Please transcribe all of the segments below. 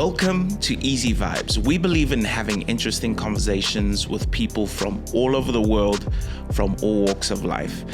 Welcome to Easy Vibes. We believe in having interesting conversations with people from all over the world, from all walks of life.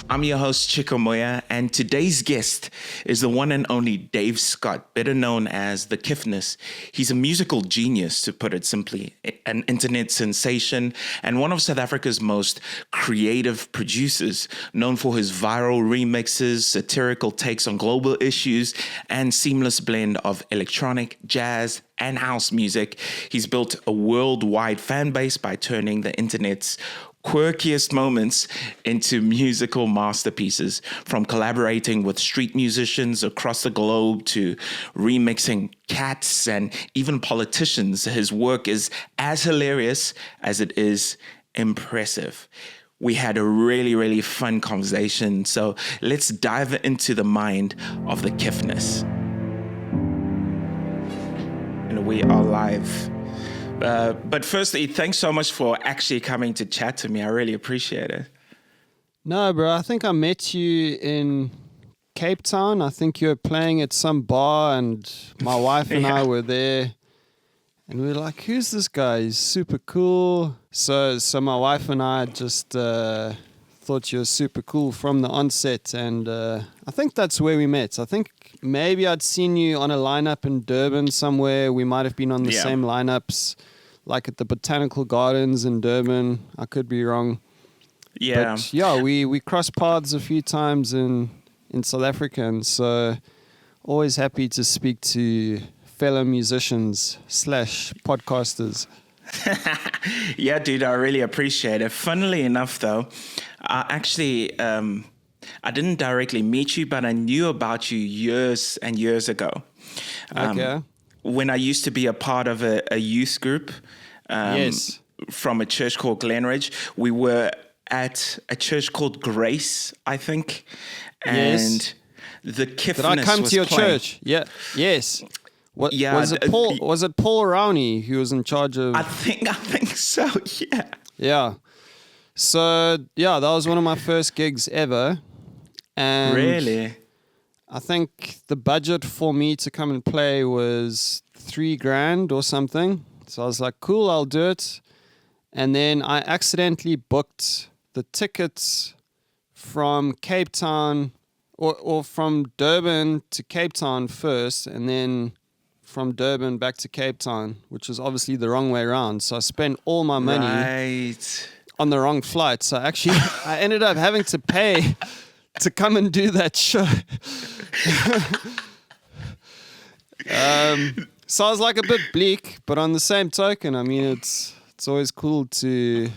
I'm your host, Chico Moya, and today's guest is the one and only Dave Scott, better known as the Kiffness. He's a musical genius, to put it simply, an internet sensation, and one of South Africa's most creative producers, known for his viral remixes, satirical takes on global issues, and seamless blend of electronic, jazz, and house music. He's built a worldwide fan base by turning the internet's quirkiest moments into musical masterpieces, from collaborating with street musicians across the globe to remixing cats and even politicians. His work is as hilarious as it is impressive. We had a really fun conversation, so let's dive into the mind of the Kiffness. And we are live. But firstly, thanks so much for actually coming to chat to me. I really appreciate it. No, bro, I think I met you in Cape Town. I think you were playing at some bar and my wife and I were there. And we were like, who's this guy? He's super cool. So my wife and I just thought you were super cool from the onset. And I think that's where we met. I think maybe I'd seen you on a lineup in Durban somewhere. We might have been on the same lineups, like at the Botanical Gardens in Durban. I could be wrong. Yeah. But yeah, we crossed paths a few times in South Africa. And so always happy to speak to fellow musicians / podcasters. Yeah, dude, I really appreciate it. Funnily enough, though, I didn't directly meet you, but I knew about you years and years ago. Okay. When I used to be a part of a youth group from a church called Glenridge. We were at a church called Grace, I think. And the Kiffness Did I come was to your playing. church? Yeah. Yes. Was it Paul Rowney who was in charge of? I think so. Yeah. Yeah. So yeah, that was one of my first gigs ever. And really? I think the budget for me to come and play was $3,000 or something. So I was like, cool, I'll do it. And then I accidentally booked the tickets from Cape Town or from Durban to Cape Town first, and then from Durban back to Cape Town, which was obviously the wrong way around. So I spent all my money on the wrong flight. So actually, I ended up having to pay to come and do that show. So I was like a bit bleak, but on the same token, I mean, it's always cool to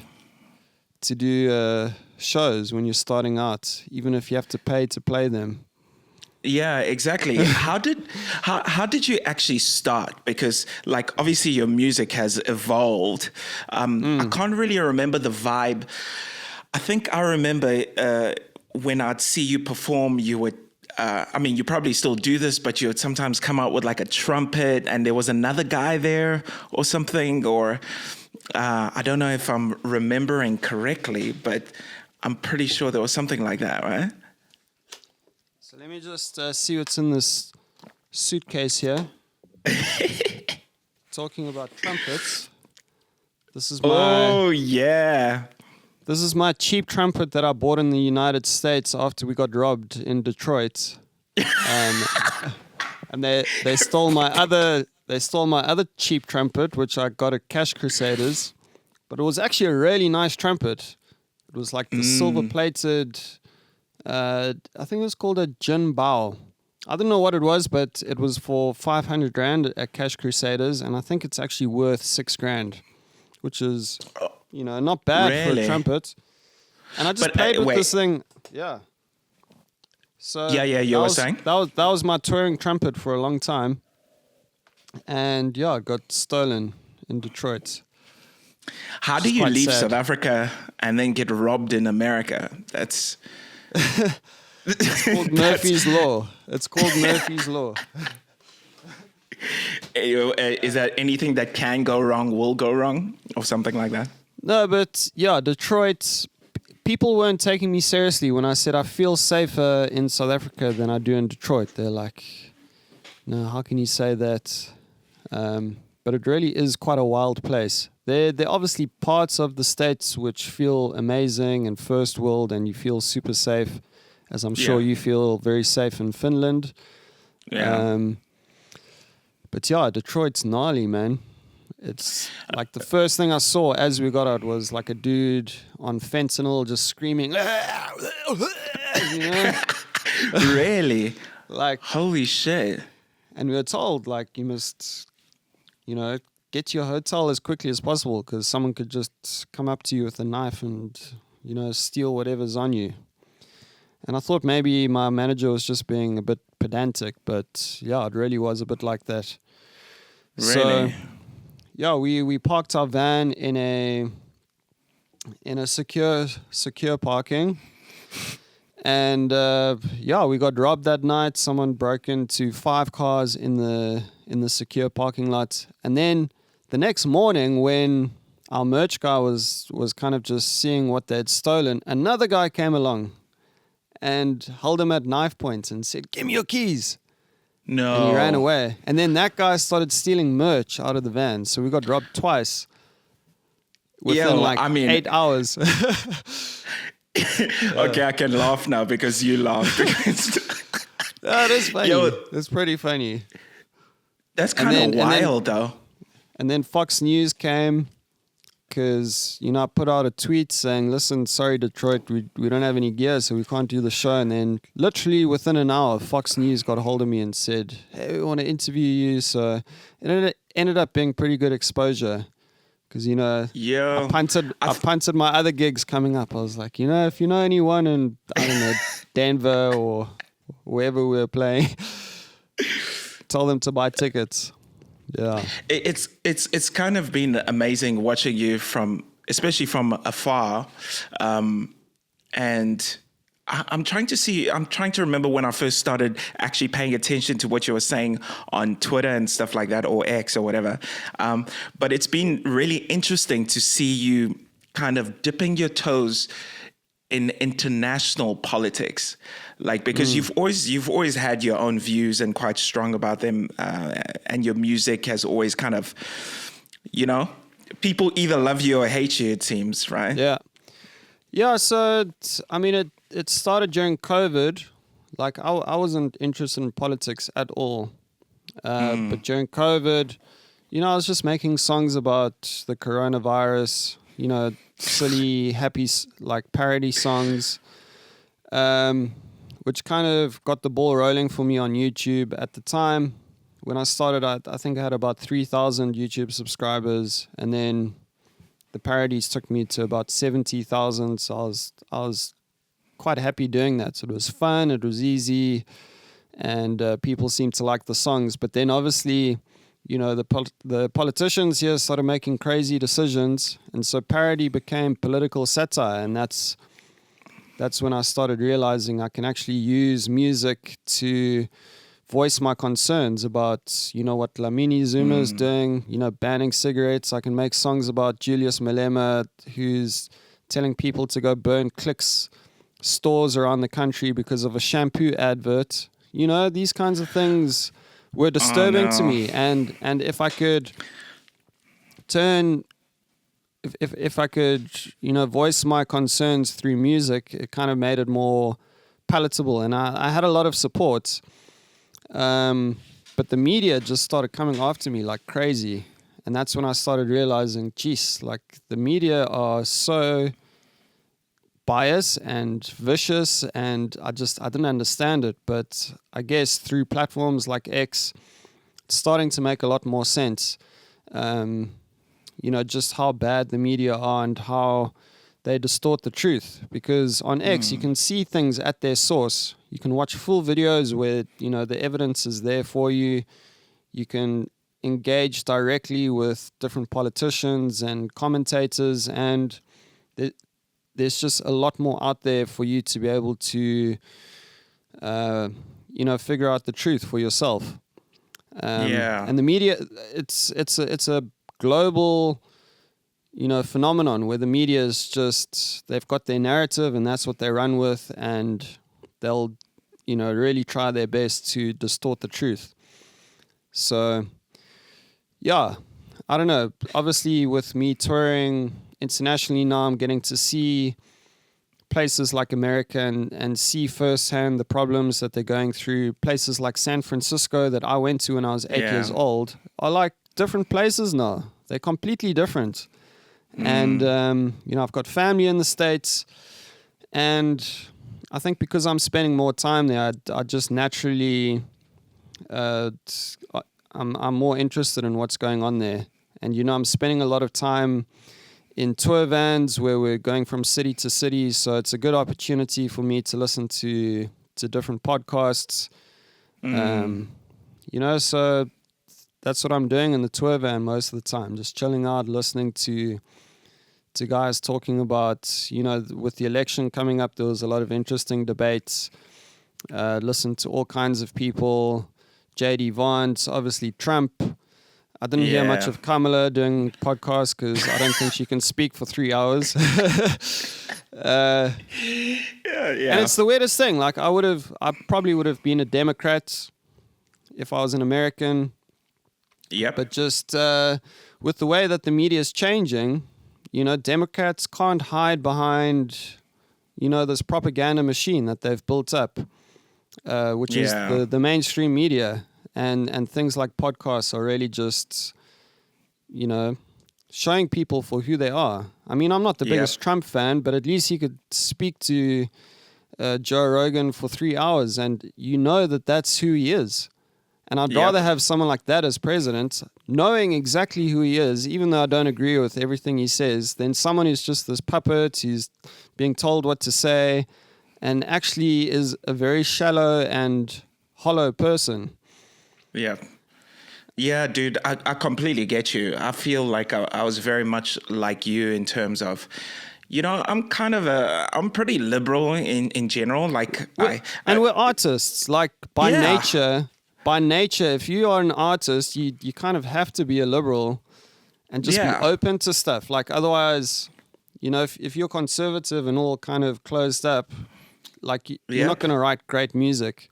do shows when you're starting out, even if you have to pay to play them. Yeah, exactly. How did you actually start? Because like obviously your music has evolved. I can't really remember the vibe. I think I remember when I'd see you perform, you would you probably still do this, but you would sometimes come out with like a trumpet and there was another guy there or something, or I don't know if I'm remembering correctly, but I'm pretty sure there was something like that, right? So let me just see what's in this suitcase here. Talking about trumpets, this is my cheap trumpet that I bought in the United States after we got robbed in Detroit. And they stole my other cheap trumpet, which I got at Cash Crusaders. But it was actually a really nice trumpet. It was like the silver-plated, I think it was called a Jin Bao. I don't know what it was, but it was for $500 at Cash Crusaders, and I think it's actually worth $6,000, which is, not bad for a trumpet. And I just played with this thing. Yeah. So you were saying? That was my touring trumpet for a long time. And yeah, it got stolen in Detroit. How do you leave South Africa and then get robbed in America? That's... It's called Murphy's Law. It's called Murphy's Law. Is that anything that can go wrong will go wrong or something like that? No, but yeah, Detroit, people weren't taking me seriously when I said I feel safer in South Africa than I do in Detroit. They're like, no, how can you say that? But it really is quite a wild place. There are obviously parts of the States which feel amazing and first world, and you feel super safe, as I'm sure you feel very safe in Finland. Yeah. But yeah, Detroit's gnarly, man. It's like the first thing I saw as we got out was like a dude on fentanyl just screaming, you know? Really? Like, Holy shit. and we were told, like, you must, get to your hotel as quickly as possible because someone could just come up to you with a knife and, steal whatever's on you. And I thought maybe my manager was just being a bit pedantic, but yeah, it really was a bit like that. Really? So, yeah, we parked our van in a secure parking. And we got robbed that night. Someone broke into 5 cars in the secure parking lot. And then the next morning, when our merch guy was kind of just seeing what they'd stolen, another guy came along and held him at knife point and said, "Give me your keys." No. And he ran away. And then that guy started stealing merch out of the van. So we got robbed twice within 8 hours. Okay, I can laugh now because you laughed. That is funny. Yo, it's pretty funny. That's kind of wild, though. And then Fox News came because, I put out a tweet saying, "Listen, sorry, Detroit, we don't have any gear, so we can't do the show." And then literally within an hour, Fox News got a hold of me and said, "Hey, we want to interview you." So it ended up being pretty good exposure. Because, I punted my other gigs coming up. I was like, if you know anyone in, I don't know, Denver or wherever we were playing, tell them to buy tickets. Yeah. It's kind of been amazing watching you especially from afar. And I'm trying to remember when I first started actually paying attention to what you were saying on Twitter and stuff like that, or X or whatever. But it's been really interesting to see you kind of dipping your toes in international politics, like, because you've always had your own views and quite strong about them, and your music has always kind of, people either love you or hate you, it seems, right? Yeah, so, it started during COVID. Like, I wasn't interested in politics at all. But during COVID, I was just making songs about the coronavirus, silly, happy, like, parody songs, which kind of got the ball rolling for me on YouTube. At the time, when I started, I think I had about 3,000 YouTube subscribers, and then the parodies took me to about 70,000. So I was quite happy doing that. So it was fun, it was easy, and people seemed to like the songs. But then obviously, the politicians here started making crazy decisions, and so parody became political satire, and that's when I started realizing I can actually use music to voice my concerns about, what Lamini Zuma is doing, banning cigarettes. I can make songs about Julius Malema, who's telling people to go burn Clicks stores around the country because of a shampoo advert. These kinds of things were disturbing to me. And if I could if I could, voice my concerns through music, it kind of made it more palatable. And I had a lot of support. But the media just started coming after me like crazy. And that's when I started realizing, geez, like, the media are so biased and vicious, and I didn't understand it. But I guess through platforms like X, it's starting to make a lot more sense. Just how bad the media are and how they distort the truth. Because on X, you can see things at their source. You can watch full videos where, the evidence is there for you. You can engage directly with different politicians and commentators, and there's just a lot more out there for you to be able to, figure out the truth for yourself. And the media, it's a global, phenomenon where the media is just, they've got their narrative and that's what they run with, and they'll, really try their best to distort the truth. So, Yeah, I don't know. Obviously, with me touring internationally now, I'm getting to see places like America and see firsthand the problems that they're going through. Places like San Francisco that I went to when I was 8 years old are like different places now. They're completely different. And, I've got family in the States. And I think because I'm spending more time there, I just naturally, I'm more interested in what's going on there. And, I'm spending a lot of time in tour vans where we're going from city to city. So it's a good opportunity for me to listen to different podcasts. So that's what I'm doing in the tour van most of the time, just chilling out, listening to guys talking about, with the election coming up, there was a lot of interesting debates. Listen to all kinds of people, J.D. Vance, obviously Trump. I didn't hear much of Kamala doing podcasts because I don't think she can speak for 3 hours. And it's the weirdest thing. Like I probably would have been a Democrat if I was an American. Yep. But just with the way that the media is changing, Democrats can't hide behind, this propaganda machine that they've built up, which is the mainstream media. And things like podcasts are really just, showing people for who they are. I mean, I'm not the biggest Trump fan, but at least he could speak to Joe Rogan for 3 hours, and that's who he is. And I'd rather have someone like that as president, knowing exactly who he is, even though I don't agree with everything he says, than someone who's just this puppet, who's being told what to say, and actually is a very shallow and hollow person. Yeah. Yeah, dude, I completely get you. I feel like I was very much like you in terms of, I'm pretty liberal in general. Like, we're artists, like by nature. By nature, if you are an artist, you kind of have to be a liberal and just be open to stuff. Like otherwise, if you're conservative and all kind of closed up, like you're not going to write great music.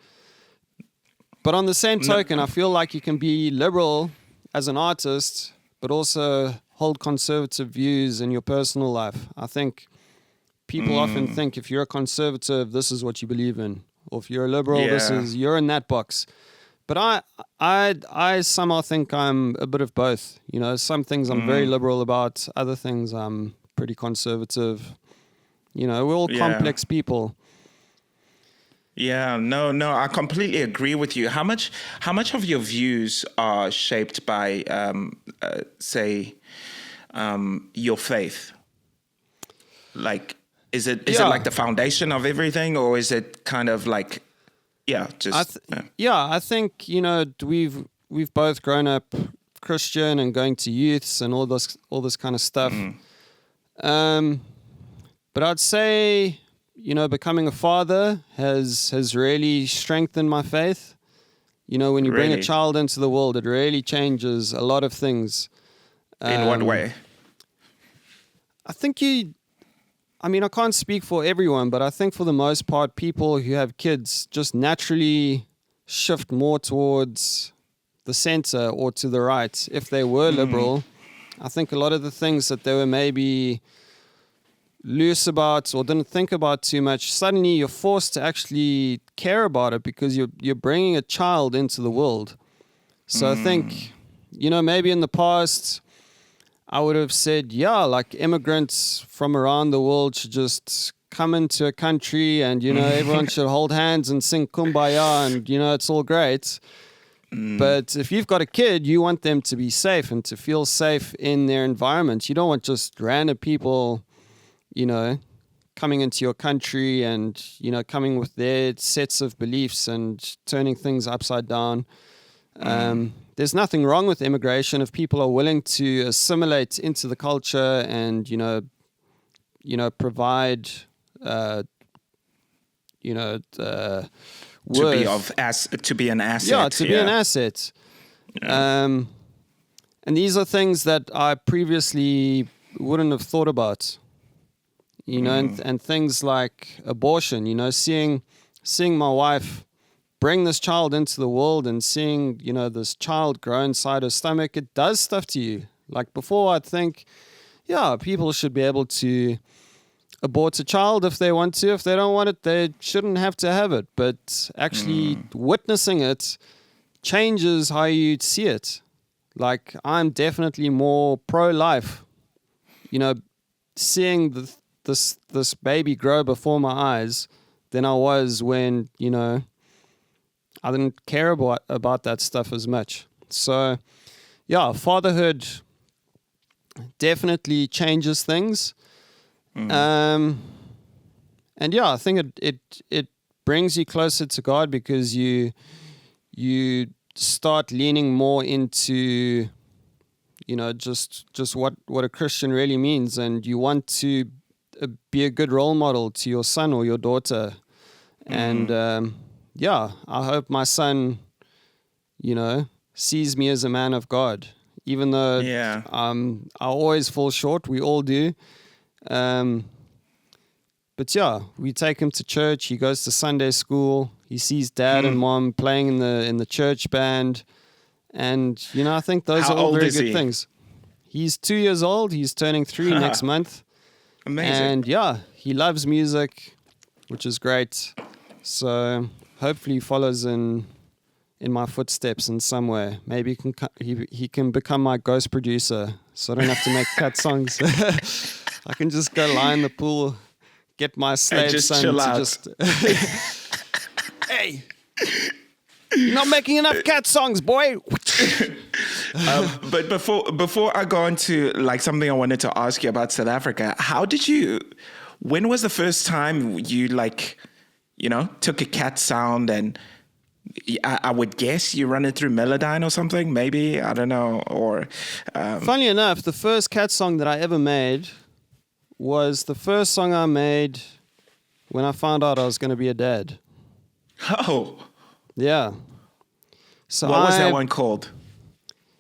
But on the same token, I feel like you can be liberal as an artist, but also hold conservative views in your personal life. I think people often think if you're a conservative, this is what you believe in. Or if you're a liberal, you're in that box. But I somehow think I'm a bit of both. Some things I'm very liberal about, other things I'm pretty conservative. We're all complex people. Yeah, no, I completely agree with you. How much of your views are shaped by, your faith? Like, is it like the foundation of everything, or is it kind of like, I think we've both grown up Christian and going to youths and all this kind of stuff. But I'd say, becoming a father has really strengthened my faith. When you bring a child into the world, it really changes a lot of things. In what way? I think I can't speak for everyone, but I think for the most part, people who have kids just naturally shift more towards the center or to the right. If they were liberal, I think a lot of the things that they were maybe loose about or didn't think about too much, suddenly you're forced to actually care about it because you're bringing a child into the world. So I think, maybe in the past, I would have said, like immigrants from around the world should just come into a country and, everyone should hold hands and sing Kumbaya and, it's all great. But if you've got a kid, you want them to be safe and to feel safe in their environment. You don't want just random people, coming into your country and, coming with their sets of beliefs and turning things upside down. There's nothing wrong with immigration if people are willing to assimilate into the culture and, provide, to be an asset. Yeah, to be an asset. Yeah. And these are things that I previously wouldn't have thought about. And things like abortion, seeing my wife bring this child into the world and seeing, this child grow inside her stomach, it does stuff to you. Like before, I'd think, yeah, people should be able to abort a child if they want to. If they don't want it, they shouldn't have to have it. But actually witnessing it changes how you see it. Like, I'm definitely more pro-life. Seeing this baby grow before my eyes than I was when, I didn't care about that stuff as much. So, yeah, fatherhood definitely changes things. And yeah, I think it brings you closer to God because you start leaning more into, just what a Christian really means, and you want to be a good role model to your son or your daughter. And yeah, I hope my son, sees me as a man of God, even though I always fall short. We all do. But yeah, we take him to church. He goes to Sunday school. He sees dad and mom playing in the church band. And, I think those How are all old very is good he? things. He's 2 years old. He's turning 3 next month. Amazing. And yeah, he loves music, which is great. So hopefully he follows in my footsteps in some way. Maybe he can become my ghost producer, so I don't have to make cat songs. I can just go lie in the pool, get my slave just son chill to out. just... Hey, you're not making enough cat songs, boy. But before I go on to like something I wanted to ask you about South Africa, when was the first time you took a cat sound and I would guess you run it through Melodyne or something, maybe, I don't know, or... Funny enough, the first cat song that I ever made was the first song I made when I found out I was going to be a dad. Oh. Yeah. So what was that one called?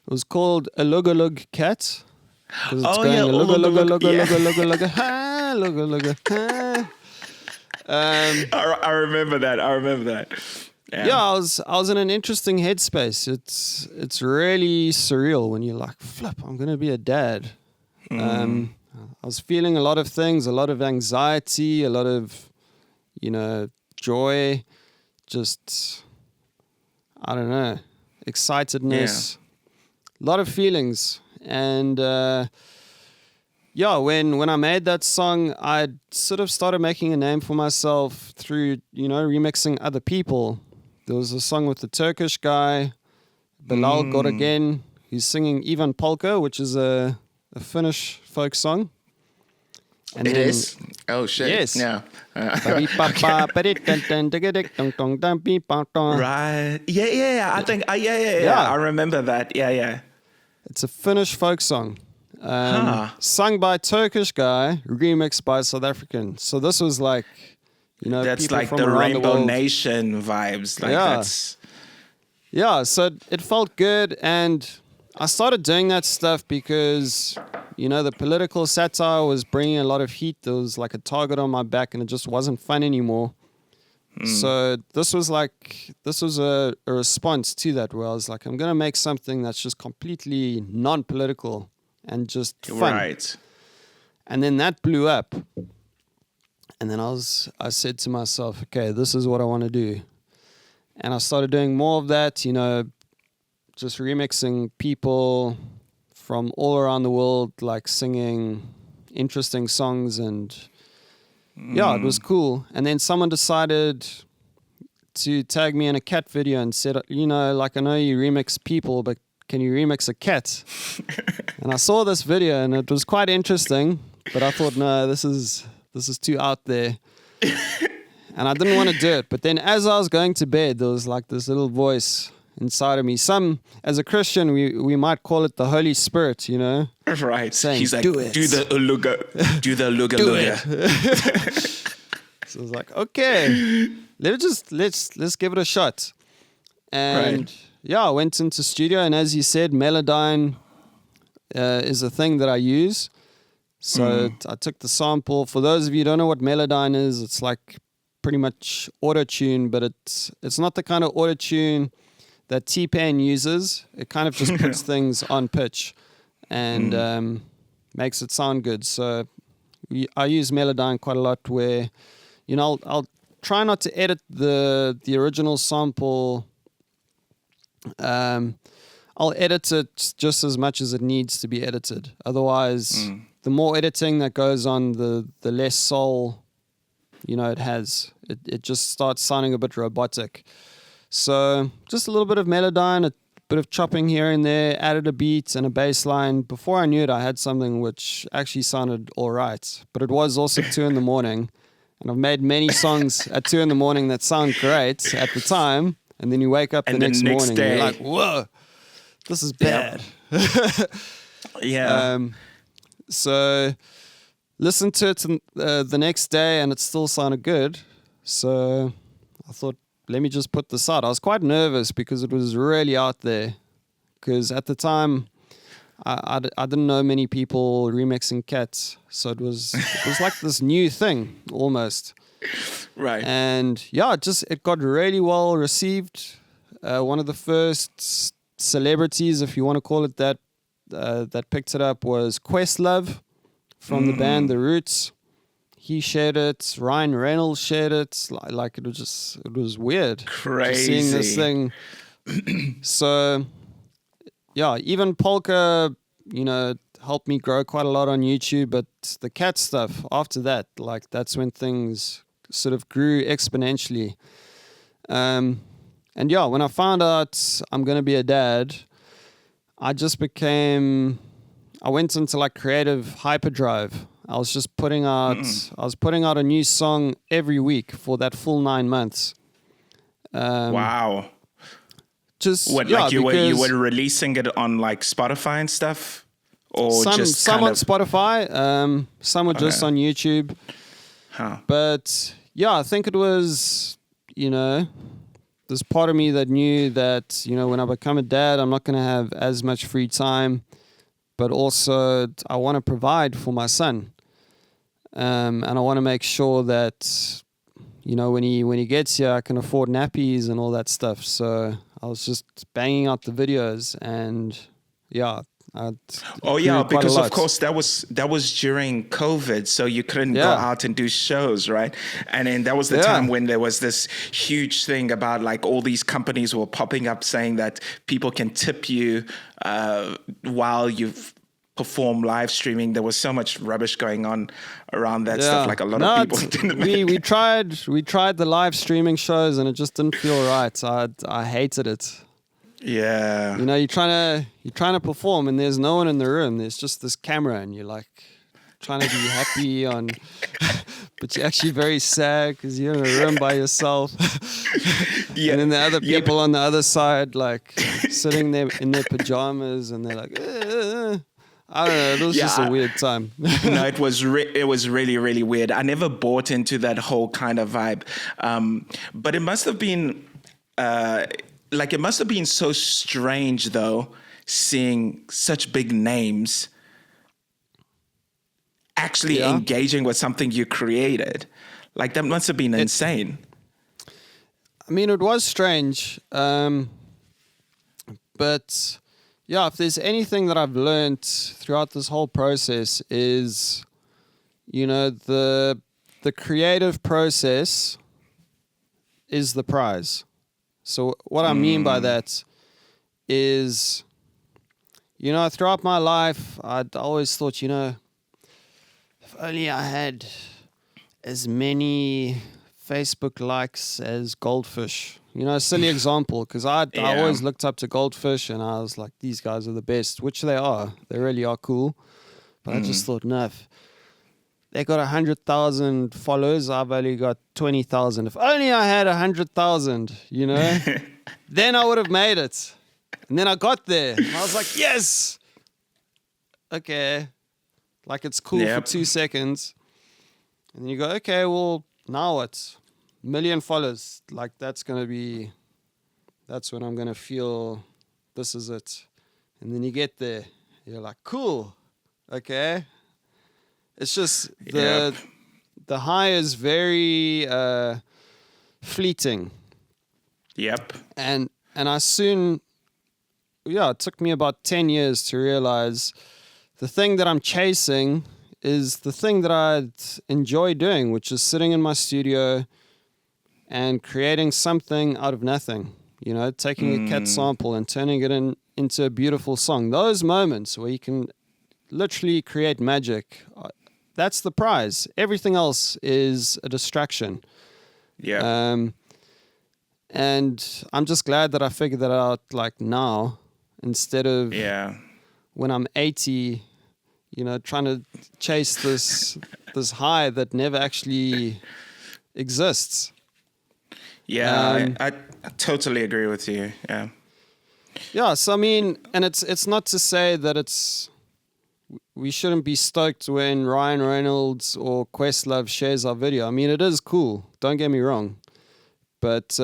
It was called A Lugga Lug Cat. Because it's Oh, going yeah, a lugga Lugga lugga Lug, lugga yeah. lugga lugga lugga ha lugga lugga ha. I remember that. Yeah, I was in an interesting headspace. It's really surreal when you're like, flip, I'm gonna be a dad. I was feeling a lot of things, a lot of anxiety, a lot of, joy, just, I don't know, excitedness, a lot of feelings. And when I made that song, I sort of started making a name for myself through, remixing other people. There was a song with the Turkish guy, Bilal Gorgen, who's singing Ivan Polka, which is a Finnish folk song. And It then, is? Oh, shit. Yes. Yeah. Right. Right. Yeah. I think, I remember that. Yeah. It's a Finnish folk song. Sung by Turkish guy, remixed by South African. So this was like, That's people like from the around Rainbow world. Nation vibes. Like Yeah. that's... Yeah, so it felt good, and I started doing that stuff because, the political satire was bringing a lot of heat. There was like a target on my back, and it just wasn't fun anymore. So this was a response to that, where I was like, I'm going to make something that's just completely non-political and just fun. Right. And then that blew up. And then I said to myself, okay, this is what I want to do. And I started doing more of that, just remixing people from all around the world, like singing interesting songs. And yeah, it was cool. And then someone decided to tag me in a cat video and said, I know you remix people, but can you remix a cat? And I saw this video and it was quite interesting, but I thought, no, this is too out there. And I didn't want to do it. But then as I was going to bed, there was like this little voice inside of me. As a Christian, we might call it the Holy Spirit, Right. saying, He's like, do it. do the uluga. Do the luga Do luga. So I was like, okay, let's give it a shot. And Right. yeah, I went into studio, and as you said, Melodyne is a thing that I use. So I took the sample. For those of you who don't know what Melodyne is, it's like pretty much auto-tune, but it's not the kind of auto-tune that T-Pain uses. It kind of just puts things on pitch and makes it sound good. So I use Melodyne quite a lot where, I'll try not to edit the original sample. I'll edit it just as much as it needs to be edited. Otherwise, the more editing that goes on, the less soul, it has. It just starts sounding a bit robotic. So just a little bit of Melodyne, a bit of chopping here and there, added a beat and a bass line. Before I knew it, I had something which actually sounded all right. But it was also 2 a.m, and I've made many songs at 2 a.m. that sound great at the time. And then you wake up the next morning day, and you're like, whoa, this is bad. Yeah. So listened to it the next day and it still sounded good. So I thought, let me just put this out. I was quite nervous because it was really out there. Because at the time, I didn't know many people remixing cats. So it was like this new thing almost. Right. And yeah, it got really well received. One of the first celebrities, if you want to call it that, that picked it up was Questlove from the band The Roots. He shared it. Ryan Reynolds shared it. Like it was weird. Crazy. Just seeing this thing. So yeah, even Polka, helped me grow quite a lot on YouTube. But the cat stuff after that, like that's when things sort of grew exponentially. And yeah, when I found out I'm going to be a dad, I went into like creative hyperdrive. I was just putting out a new song every week for that full 9 months. Wow. Just what, yeah, like you were releasing it on like Spotify and stuff, or some on Spotify, some were just on YouTube. Huh. But yeah, I think it was, there's part of me that knew that, when I become a dad, I'm not going to have as much free time, but also I want to provide for my son. And I want to make sure that, when he gets here, I can afford nappies and all that stuff. So I was just banging out the videos and yeah. Because of course that was during COVID, so you couldn't go out and do shows, right? And then that was the time when there was this huge thing about like all these companies were popping up saying that people can tip you while you've perform live streaming. There was so much rubbish going on around that stuff. Like a lot of people didn't. We tried the live streaming shows and it just didn't feel right. I hated it. Yeah. You're trying to perform and there's no one in the room. There's just this camera and you're like trying to be happy but you're actually very sad because you're in a room by yourself. And then the other people on the other side like sitting there in their pajamas and they're like, I don't know. It was just a weird time. No, it was really, really weird. I never bought into that whole kind of vibe. But it must have been it must have been so strange though, seeing such big names actually engaging with something you created. Like that must have been insane. I mean, it was strange. But yeah, if there's anything that I've learned throughout this whole process is, the creative process is the prize. So what I mean by that is, throughout my life, I'd always thought, if only I had as many Facebook likes as Goldfish. A silly example, because I always looked up to Goldfish and I was like, these guys are the best, which they are. They really are cool. But I just thought, no, if they got 100,000 followers, I've only got 20,000. If only I had 100,000, then I would have made it. And then I got there. I was like, yes. Okay. Like it's cool for 2 seconds. And then you go, okay, well, now what? Million followers, like that's when I'm gonna feel this is it. And then you get there, you're like, cool, okay. It's just the high is very fleeting. Yep. And I soon, it took me about 10 years to realize the thing that I'm chasing is the thing that I'd enjoy doing, which is sitting in my studio and creating something out of nothing. You know, taking a cat sample and turning it into a beautiful song. Those moments where you can literally create magic, that's the prize. Everything else is a distraction. Yeah. And I'm just glad that I figured that out like now instead of when I'm 80, you know, trying to chase this high that never actually exists. Yeah, I totally agree with you. Yeah. Yeah, so I mean, and it's not to say that we shouldn't be stoked when Ryan Reynolds or Questlove shares our video. I mean, it is cool. Don't get me wrong. But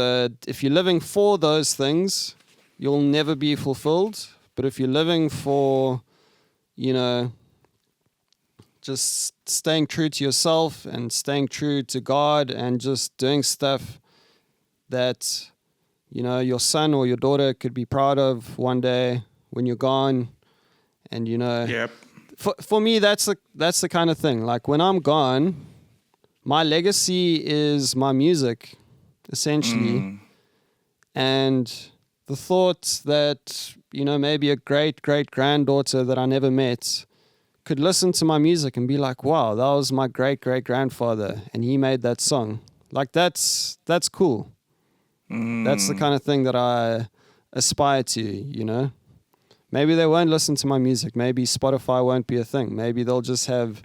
if you're living for those things, you'll never be fulfilled. But if you're living for, you know, just staying true to yourself and staying true to God and just doing stuff that, you know, your son or your daughter could be proud of one day when you're gone. And, you know, Yep. for me, that's the kind of thing. Like when I'm gone, my legacy is my music, essentially. And the thought that, you know, maybe a great-great-granddaughter that I never met could listen to my music and be like, wow, that was my great-great-grandfather and he made that song. Like that's cool. That's the kind of thing that I aspire to, you know. Maybe they won't listen to my music. Maybe Spotify won't be a thing. Maybe they'll just have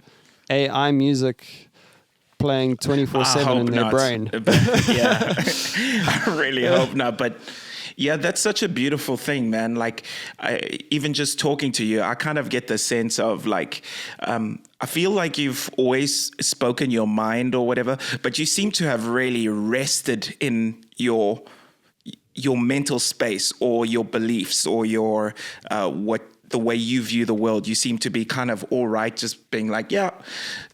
AI music playing 24/7 in their brain. But, yeah, I really hope not. But yeah, that's such a beautiful thing, man. Like, even just talking to you, I kind of get the sense of like, I feel like you've always spoken your mind or whatever, but you seem to have really rested in your mental space or your beliefs or your the way you view the world. You seem to be kind of all right, just being like, yeah,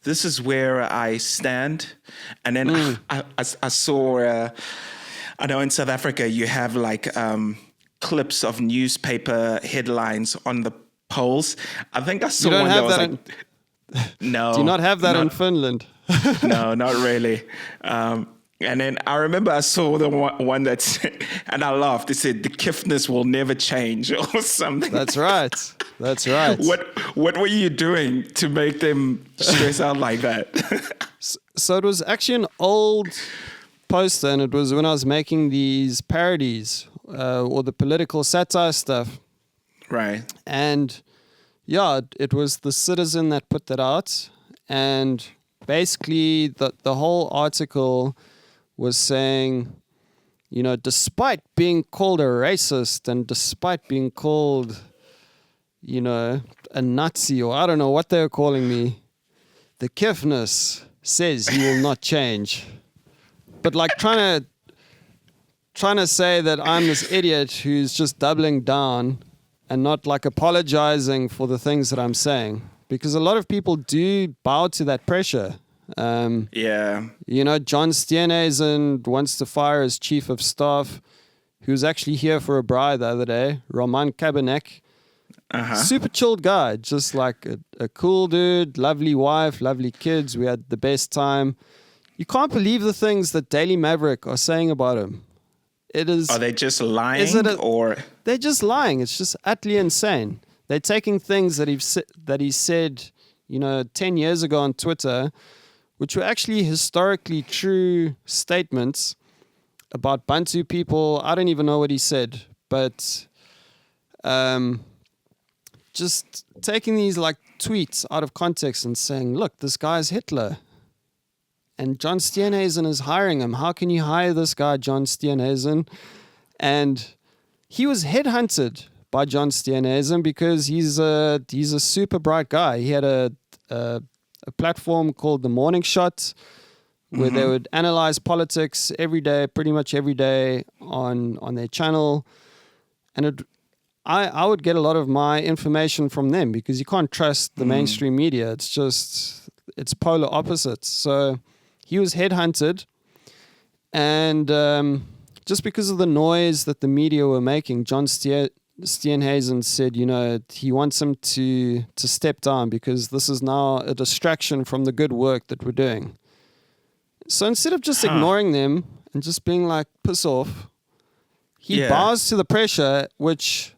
this is where I stand. And then I saw, I know in South Africa you have like clips of newspaper headlines on the poles. I think I saw one that was like, no. Do you not have that in Finland? No, not really. And then I remember I saw the one that said, and I laughed. It said, "The Kiffness will never change," or something. That's right. That's right. What were you doing to make them stress out like that? So it was actually an old poster, and it was when I was making these parodies or the political satire stuff. Right. And yeah, it was the Citizen that put that out, and basically the whole article was saying, you know, despite being called a racist and despite being called, you know, a Nazi or I don't know what they were calling me, the Kiffness says he will not change. But like trying to say that I'm this idiot who's just doubling down and not like apologizing for the things that I'm saying. Because a lot of people do bow to that pressure. Yeah. You know, John Steenhuisen wants to fire his chief of staff, who's actually here for a braai the other day, Roman Kabanek. Super chilled guy, just like a cool dude, lovely wife, lovely kids. We had the best time. You can't believe the things that Daily Maverick are saying about him. It is. Are they just lying or? They're just lying. It's just utterly insane. They're taking things that he said, you know, 10 years ago on Twitter, which were actually historically true statements about Bantu people. I don't even know what he said, but just taking these like tweets out of context and saying, look, this guy's Hitler. And John Steenhuisen is hiring him. How can you hire this guy, John Steenhuisen? And he was headhunted by John Steenhuisen because he's a super bright guy. He had a platform called The Morning Shot where they would analyze politics every day, pretty much every day on their channel. And I would get a lot of my information from them because you can't trust the mainstream media. It's polar opposites. So he was headhunted And just because of the noise that the media were making, John Steenhuisen said, he wants him to step down because this is now a distraction from the good work that we're doing. So instead of just ignoring them and just being like, piss off, he bows to the pressure, which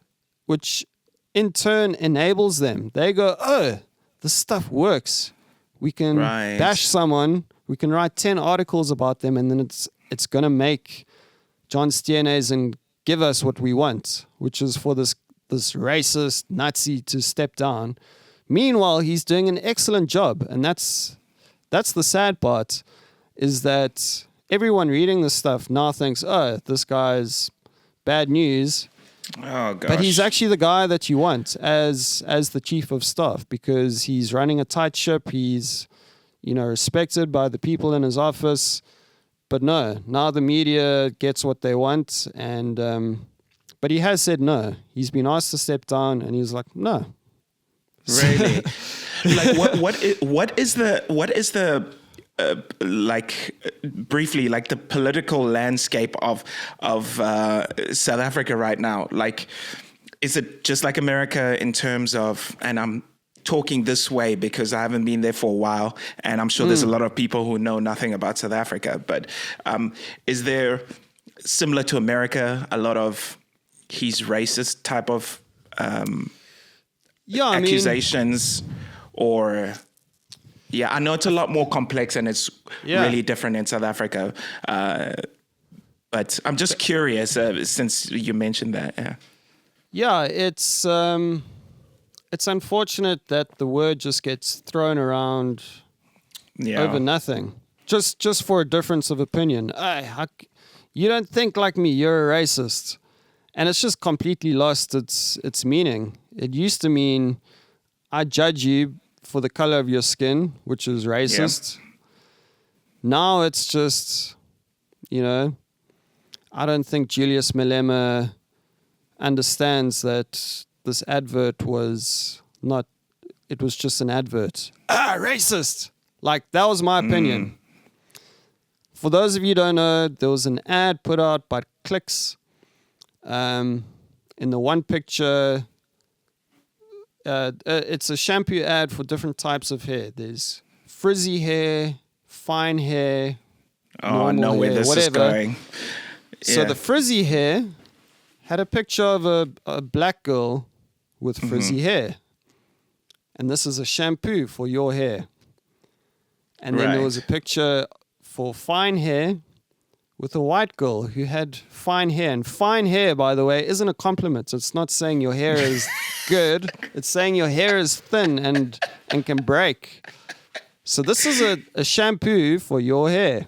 in turn enables them. They go, oh, this stuff works. We can bash someone. We can write 10 articles about them, and then it's going to make John Steenhuisen give us what we want, which is for this racist Nazi to step down. Meanwhile, he's doing an excellent job, and that's the sad part, is that everyone reading this stuff now thinks, oh, this guy's bad news. Oh, gosh. But he's actually the guy that you want as the chief of staff, because he's running a tight ship. He's, respected by the people in his office. But no, now the media gets what they want. And but he has said no. He's been asked to step down, and he's like, no. Really? Like what is the briefly, like the political landscape of South Africa right now? Like, is it just like America in terms of, and I'm talking this way because I haven't been there for a while, and I'm sure there's a lot of people who know nothing about South Africa, but is there, similar to America, a lot of he's racist type of accusations? Or... Yeah, I know it's a lot more complex and it's really different in South Africa. But I'm just curious since you mentioned that. Yeah, it's unfortunate that the word just gets thrown around over nothing. Just for a difference of opinion. You don't think like me, you're a racist. And it's just completely lost its meaning. It used to mean I judge you for the color of your skin, which is racist. Yeah. Now it's just, I don't think Julius Malema understands that this advert was not, it was just an advert. Racist! Like, that was my opinion. For those of you who don't know, there was an ad put out by Clicks. In the one picture... it's a shampoo ad for different types of hair. There's frizzy hair, fine hair, I know where this is going. So the frizzy hair had a picture of a black girl with frizzy hair. And this is a shampoo for your hair. And then there was a picture for fine hair with a white girl who had fine hair. And fine hair, by the way, isn't a compliment. It's not saying your hair is good. It's saying your hair is thin and can break. So this is a shampoo for your hair.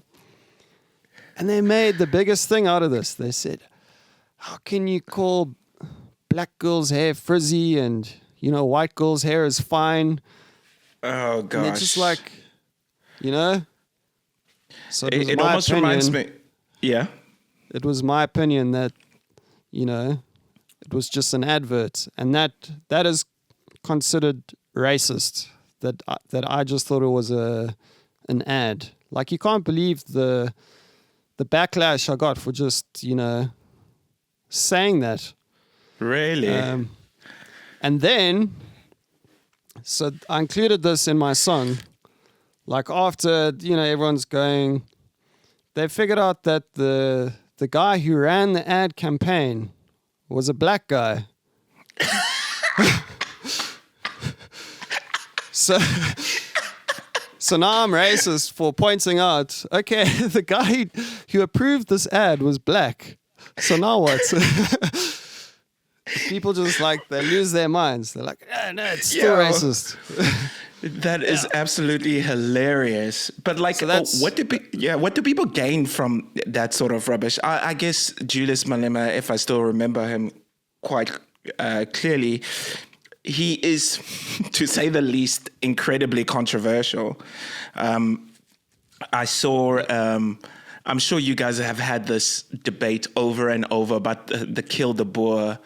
And they made the biggest thing out of this. They said, how can you call black girl's hair frizzy and, white girl's hair is fine? Oh, gosh. And they're just like, So it almost reminds me... Yeah. It was my opinion that, it was just an advert, and that is considered racist. That I just thought it was an ad. Like, you can't believe the backlash I got for just saying that. Really? And then, so I included this in my song. Like, after everyone's going. They figured out that the guy who ran the ad campaign was a black guy. So now I'm racist for pointing out, okay, the guy who approved this ad was black. So now what? People just they lose their minds. They're like, no, it's still racist. That is absolutely hilarious. But what do people gain from that sort of rubbish? I guess Julius Malema, if I still remember him quite clearly, he is, to say the least, incredibly controversial. I saw, I'm sure you guys have had this debate over and over about the Kill the Boer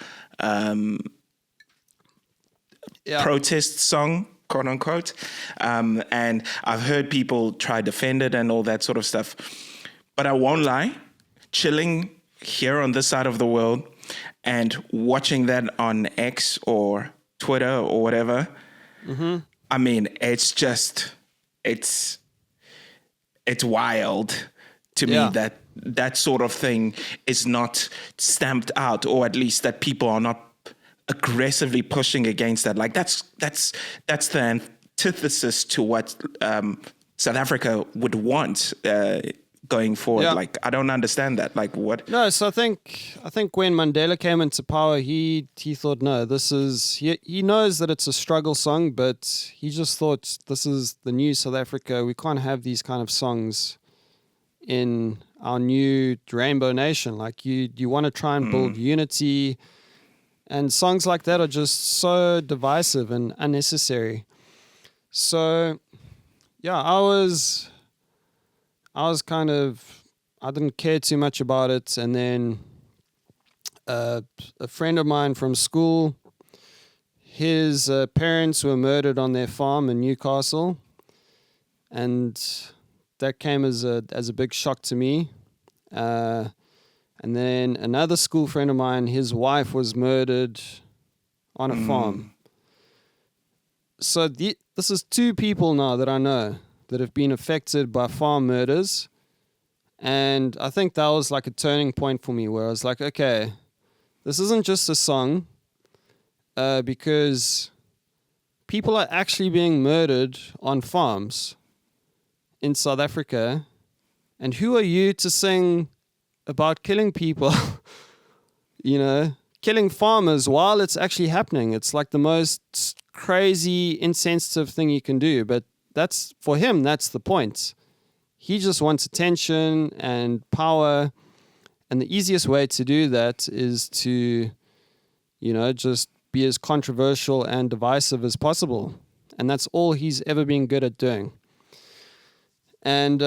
protest song, quote unquote. And I've heard people try to defend it and all that sort of stuff. But I won't lie, chilling here on this side of the world and watching that on X or Twitter or whatever, I mean, it's wild to me that that sort of thing is not stamped out, or at least that people are not aggressively pushing against that. Like that's the antithesis to what South Africa would want going forward. Yeah. Like I don't understand that. Like what? No, so I think when Mandela came into power, he thought, no, this is he knows that it's a struggle song, but he just thought this is the new South Africa. We can't have these kind of songs in our new rainbow nation. Like you want to try and build unity, and songs like that are just so divisive and unnecessary. So yeah, I was kind of, I didn't care too much about it. And then a friend of mine from school, his parents were murdered on their farm in Newcastle, and that came as a big shock to me. And then another school friend of mine, his wife was murdered on a farm. So this is two people now that I know that have been affected by farm murders. And I think that was like a turning point for me, where I was like, okay, this isn't just a song, because people are actually being murdered on farms in South Africa. And who are you to sing about killing people, killing farmers while it's actually happening? It's like the most crazy, insensitive thing you can do. But for him, that's the point. He just wants attention and power. And the easiest way to do that is to, just be as controversial and divisive as possible. And that's all he's ever been good at doing. And,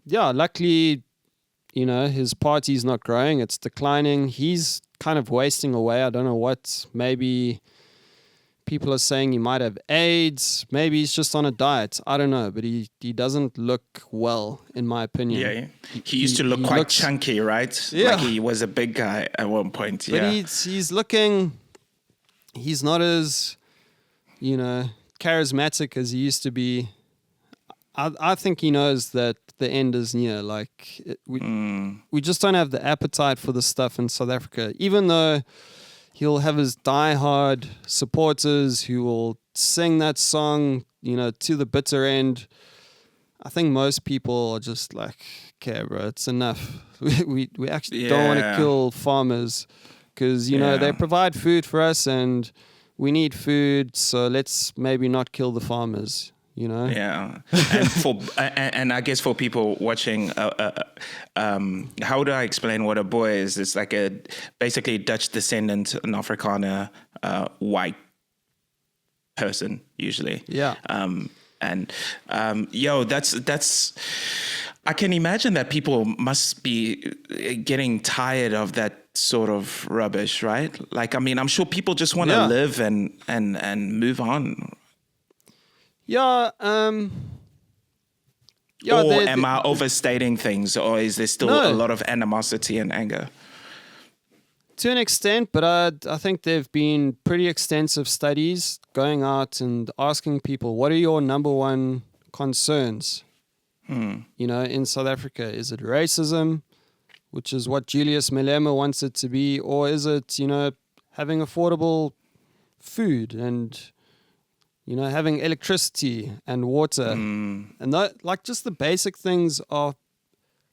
luckily, his party's not growing. It's declining. He's kind of wasting away. I don't know what. Maybe people are saying he might have AIDS. Maybe he's just on a diet. I don't know. But he doesn't look well, in my opinion. Yeah. He used to look quite chunky, right? Yeah. Like he was a big guy at one point. But he's not as, charismatic as he used to be. I think he knows that the end is near. Like we just don't have the appetite for this stuff in South Africa. Even though he'll have his diehard supporters who will sing that song, to the bitter end. I think most people are just like, okay, bro, it's enough. We actually don't want to kill farmers because they provide food for us and we need food. So let's maybe not kill the farmers. Yeah, and I guess for people watching, how do I explain what a boy is? It's like basically Dutch descendant, an Afrikaner, white person usually. Yeah. That's. I can imagine that people must be getting tired of that sort of rubbish, right? Like, I mean, I'm sure people just want to live and move on. Yeah. Or am I overstating things, or is there still a lot of animosity and anger? To an extent, but I think there have been pretty extensive studies going out and asking people, what are your number one concerns? In South Africa, is it racism, which is what Julius Malema wants it to be, or is it, having affordable food and having electricity and water, and that, like, just the basic things are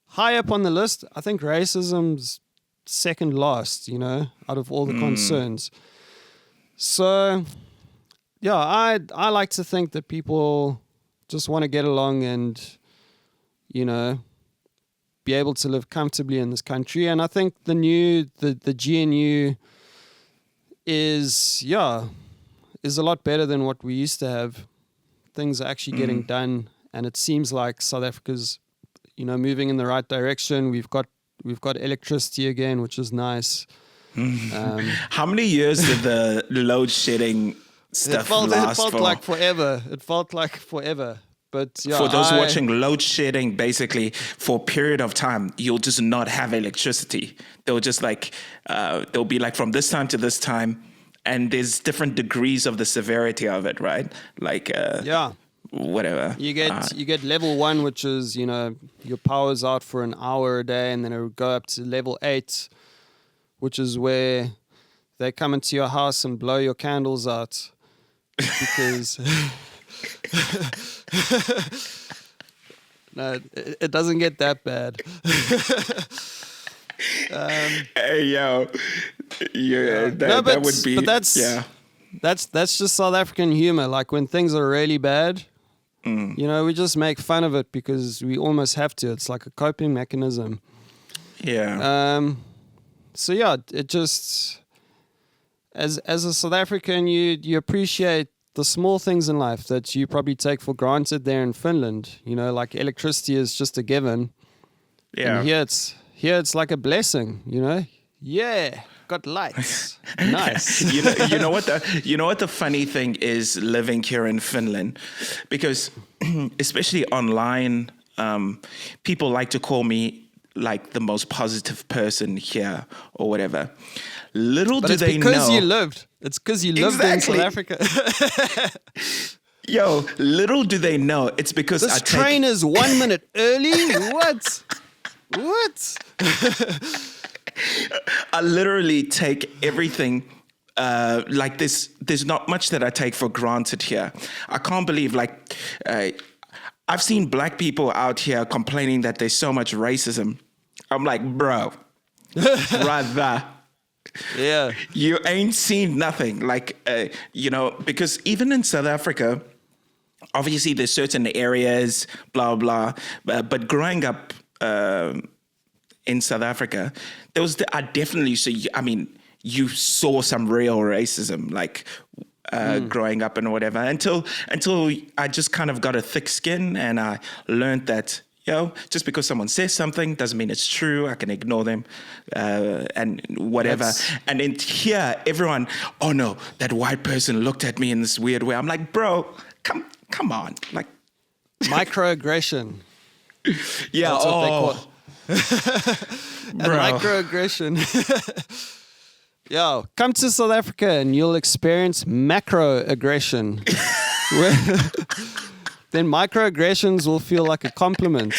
high up on the list. I think racism's second last, out of all the concerns. So, yeah, I like to think that people just want to get along and, be able to live comfortably in this country. And I think the GNU is a lot better than what we used to have. Things are actually getting done, and it seems like South Africa's, moving in the right direction. We've got electricity again, which is nice. How many years did the load shedding stuff last for? It felt like forever. But yeah, For those watching, load shedding, basically, for a period of time, you'll just not have electricity. They'll just they'll be like from this time to this time, and there's different degrees of the severity of it, right? Like, whatever. You get level 1, which is, your power's out for an hour a day, and then it will go up to level 8, which is where they come into your house and blow your candles out because no, it doesn't get that bad. Hey, yo, that would be. That's just South African humor. Like when things are really bad, we just make fun of it because we almost have to. It's like a coping mechanism. Yeah. So yeah, it just as a South African, you appreciate the small things in life that you probably take for granted there in Finland. Like electricity is just a given. Yeah. And here it's like a blessing. Yeah, got lights. Nice. you know what the funny thing is living here in Finland, because especially online, people like to call me like the most positive person here or whatever. But do they know. It's because you lived in South Africa. Yo, little do they know. It's because this train is 1 minute early. What? I literally take everything. Like this, there's not much that I take for granted here. I can't believe, I've seen black people out here complaining that there's so much racism. I'm like, bro, brother. Yeah. You ain't seen nothing. Because even in South Africa, obviously there's certain areas, blah, blah. But growing up in South Africa, you saw some real racism, growing up and whatever, until I just kind of got a thick skin and I learned that, just because someone says something doesn't mean it's true. I can ignore them and whatever. And in here, everyone, oh no, that white person looked at me in this weird way. I'm like, bro, come on. Like microaggression. Yeah. That's what they call it. A microaggression. Yo, come to South Africa and you'll experience macroaggression. Then microaggressions will feel like a compliment.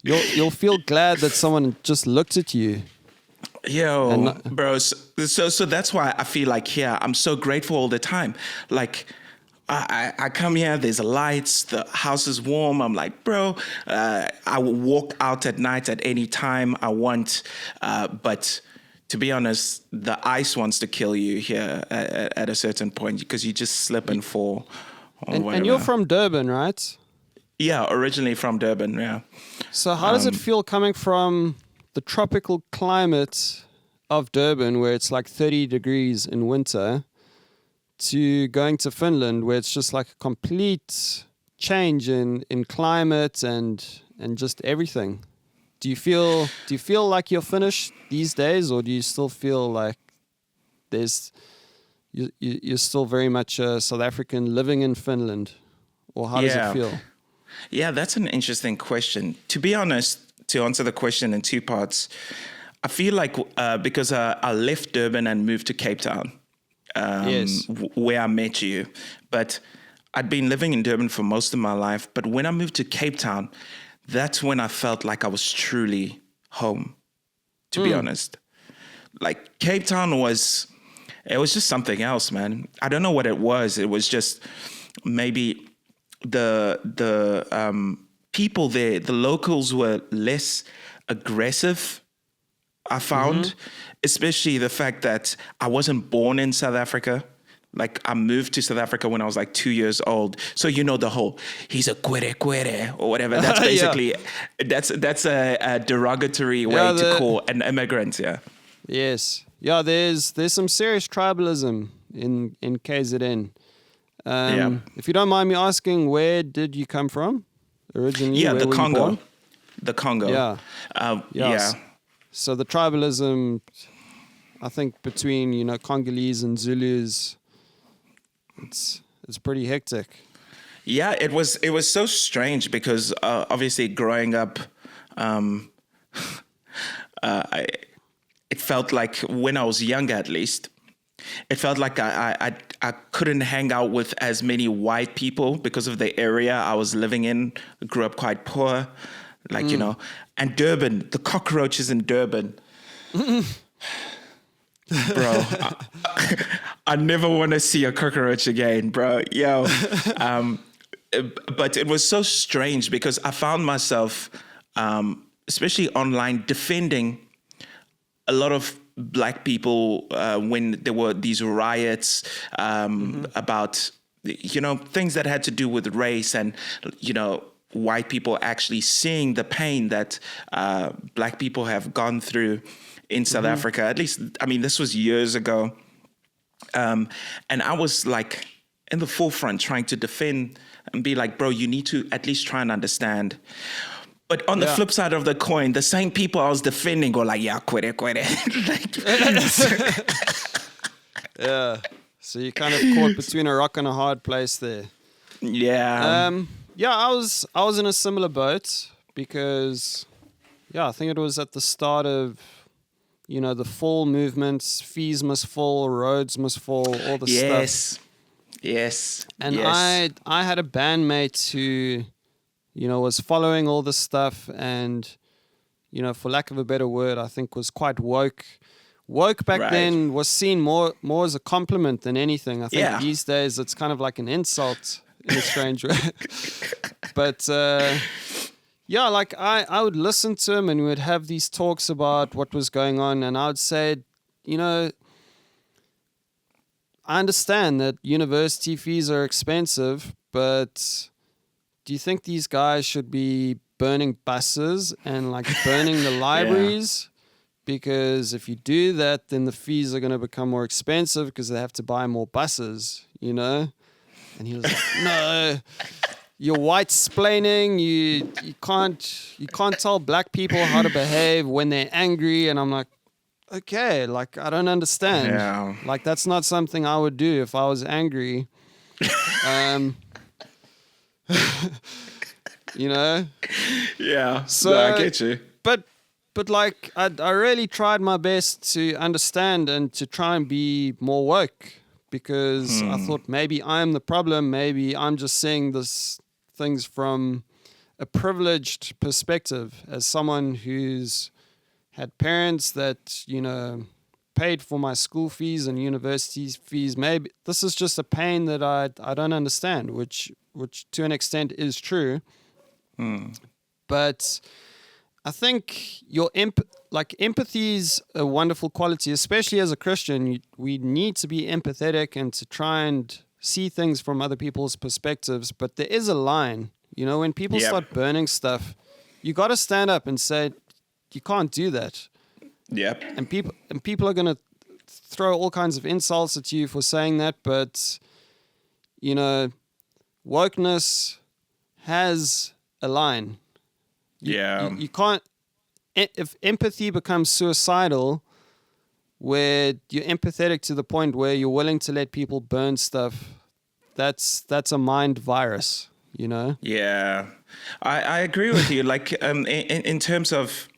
You'll feel glad that someone just looked at you. Yo, bro. So that's why I feel like here I'm so grateful all the time. Like I come here, there's lights, the house is warm. I'm like, bro, I will walk out at night at any time I want. But to be honest, the ice wants to kill you here at a certain point because you just slip and fall. And you're from Durban, right? Yeah, originally from Durban, yeah. So how does it feel coming from the tropical climate of Durban, where it's like 30 degrees in winter, to going to Finland, where it's just like a complete change in climate and just everything? Do you feel like you're Finnish these days, or do you still feel like you're still very much a South African living in Finland? Or how does it feel? Yeah, that's an interesting question. To be honest, to answer the question in two parts, I feel like because I left Durban and moved to Cape Town, where I met you. But I'd been living in Durban for most of my life. But when I moved to Cape Town, that's when I felt like I was truly home, to be honest. Like Cape Town was just something else, man. I don't know what it was. It was just maybe the people there, the locals were less aggressive, I found, especially the fact that I wasn't born in South Africa. Like I moved to South Africa when I was like 2 years old. So the whole, he's a quere or whatever. That's basically, that's a derogatory way to call an immigrant, yeah. Yes. Yeah, there's some serious tribalism in KZN. If you don't mind me asking, where did you come from originally? Yeah, where the Congo. The Congo. Yeah. Yeah. So the tribalism, I think, between, Congolese and Zulus, it's pretty hectic. Yeah, it was so strange because obviously growing up, um, it felt like when I was younger, at least, it felt like I couldn't hang out with as many white people because of the area I was living in. I grew up quite poor, like and Durban, the cockroaches in Durban. Bro, I never want to see a cockroach again, bro. Yo, but it was so strange because I found myself, especially online, defending a lot of black people when there were these riots about things that had to do with race and white people actually seeing the pain that black people have gone through in South Africa. At least, I mean, this was years ago. And I was like in the forefront trying to defend and be like, bro, you need to at least try and understand. But on the flip side of the coin, the same people I was defending go like, yeah, quit it. Yeah. So you kind of caught between a rock and a hard place there. Yeah. Yeah, I was in a similar boat because, I think it was at the start of, the fall movements, fees must fall, roads must fall, all the stuff. Yes. And I had a bandmate who, was following all this stuff and, for lack of a better word, I think was quite woke. Woke back then was seen more as a compliment than anything. I think these days it's kind of like an insult in a strange way. But like I would listen to him and we would have these talks about what was going on, and I would say, I understand that university fees are expensive, but do you think these guys should be burning buses and like burning the libraries? Because if you do that, then the fees are going to become more expensive because they have to buy more buses, And he was like, no, you're white-splaining. You can't tell black people how to behave when they're angry. And I'm like, okay, like I don't understand. Yeah. Like that's not something I would do if I was angry. Yeah. So no, I get you. But like I really tried my best to understand and to try and be more woke because I thought maybe I'm the problem. Maybe I'm just seeing things from a privileged perspective as someone who's had parents that, paid for my school fees and university fees. Maybe this is just a pain that I don't understand, which to an extent is true. But I think empathy is a wonderful quality, especially as a Christian. We need to be empathetic and to try and see things from other people's perspectives. But there is a line, when people start burning stuff, you got to stand up and say, you can't do that. Yep. And people are going to throw all kinds of insults at you for saying that. But, wokeness has a line. You can't, if empathy becomes suicidal, where you're empathetic to the point where you're willing to let people burn stuff, that's a mind virus, Yeah, I agree with you. Like, in terms of,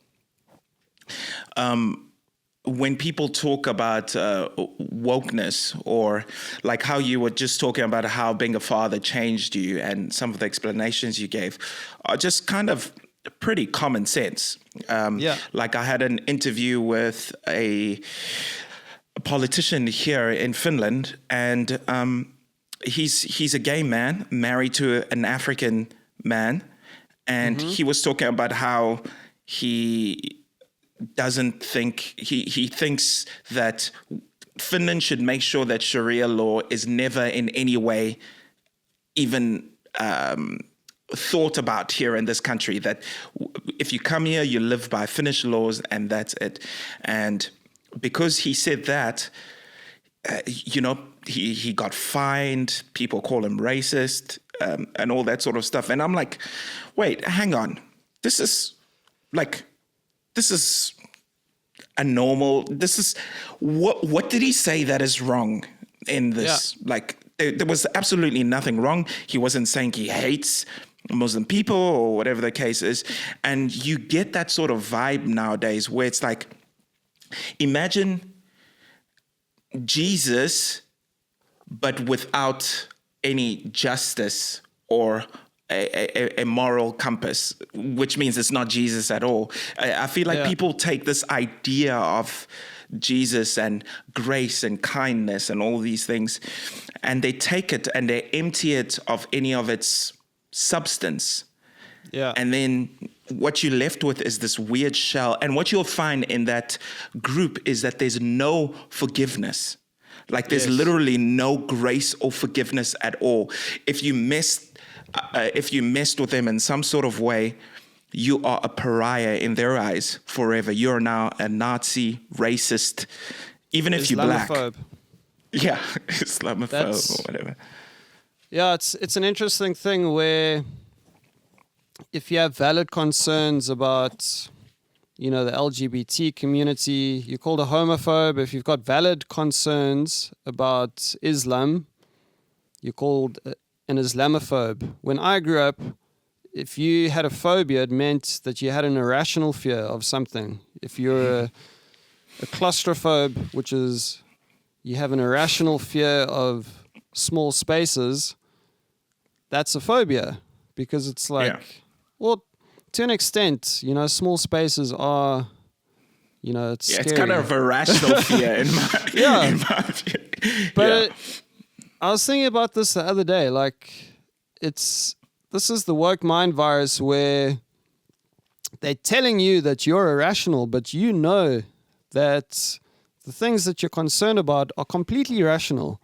when people talk about wokeness, or like how you were just talking about how being a father changed you and some of the explanations you gave are just kind of pretty common sense. Like I had an interview with a politician here in Finland, and he's a gay man married to an African man, and he was talking about how he doesn't think he thinks that Finland should make sure that Sharia law is never in any way even thought about here in this country, that if you come here, you live by Finnish laws and that's it. And because he said that, he got fined, people call him racist, and all that sort of stuff. And I'm like, wait, hang on. This is what did he say that is wrong in this? Like, there was absolutely nothing wrong. He wasn't saying he hates Muslim people or whatever the case is. And you get that sort of vibe nowadays where it's like, imagine Jesus, but without any justice or a moral compass, which means it's not Jesus at all. I feel like people take this idea of Jesus and grace and kindness and all these things, and they take it and they empty it of any of its substance. Yeah. And then what you're left with is this weird shell. And what you'll find in that group is that there's no forgiveness. Like there's literally no grace or forgiveness at all. If you messed with them in some sort of way, you are a pariah in their eyes forever. You're now a Nazi, racist, even if you're black. Yeah, Islamophobe or whatever. Yeah, it's an interesting thing where if you have valid concerns about, the LGBT community, you're called a homophobe. If you've got valid concerns about Islam, you're called an Islamophobe. When I grew up, if you had a phobia, it meant that you had an irrational fear of something. If you're a claustrophobe, which is you have an irrational fear of small spaces, that's a phobia, because it's like, well, to an extent, small spaces are, it's scary. It's kind of a rational fear in my view. But I was thinking about this the other day. Like, this is the woke mind virus where they're telling you that you're irrational, but you know that the things that you're concerned about are completely irrational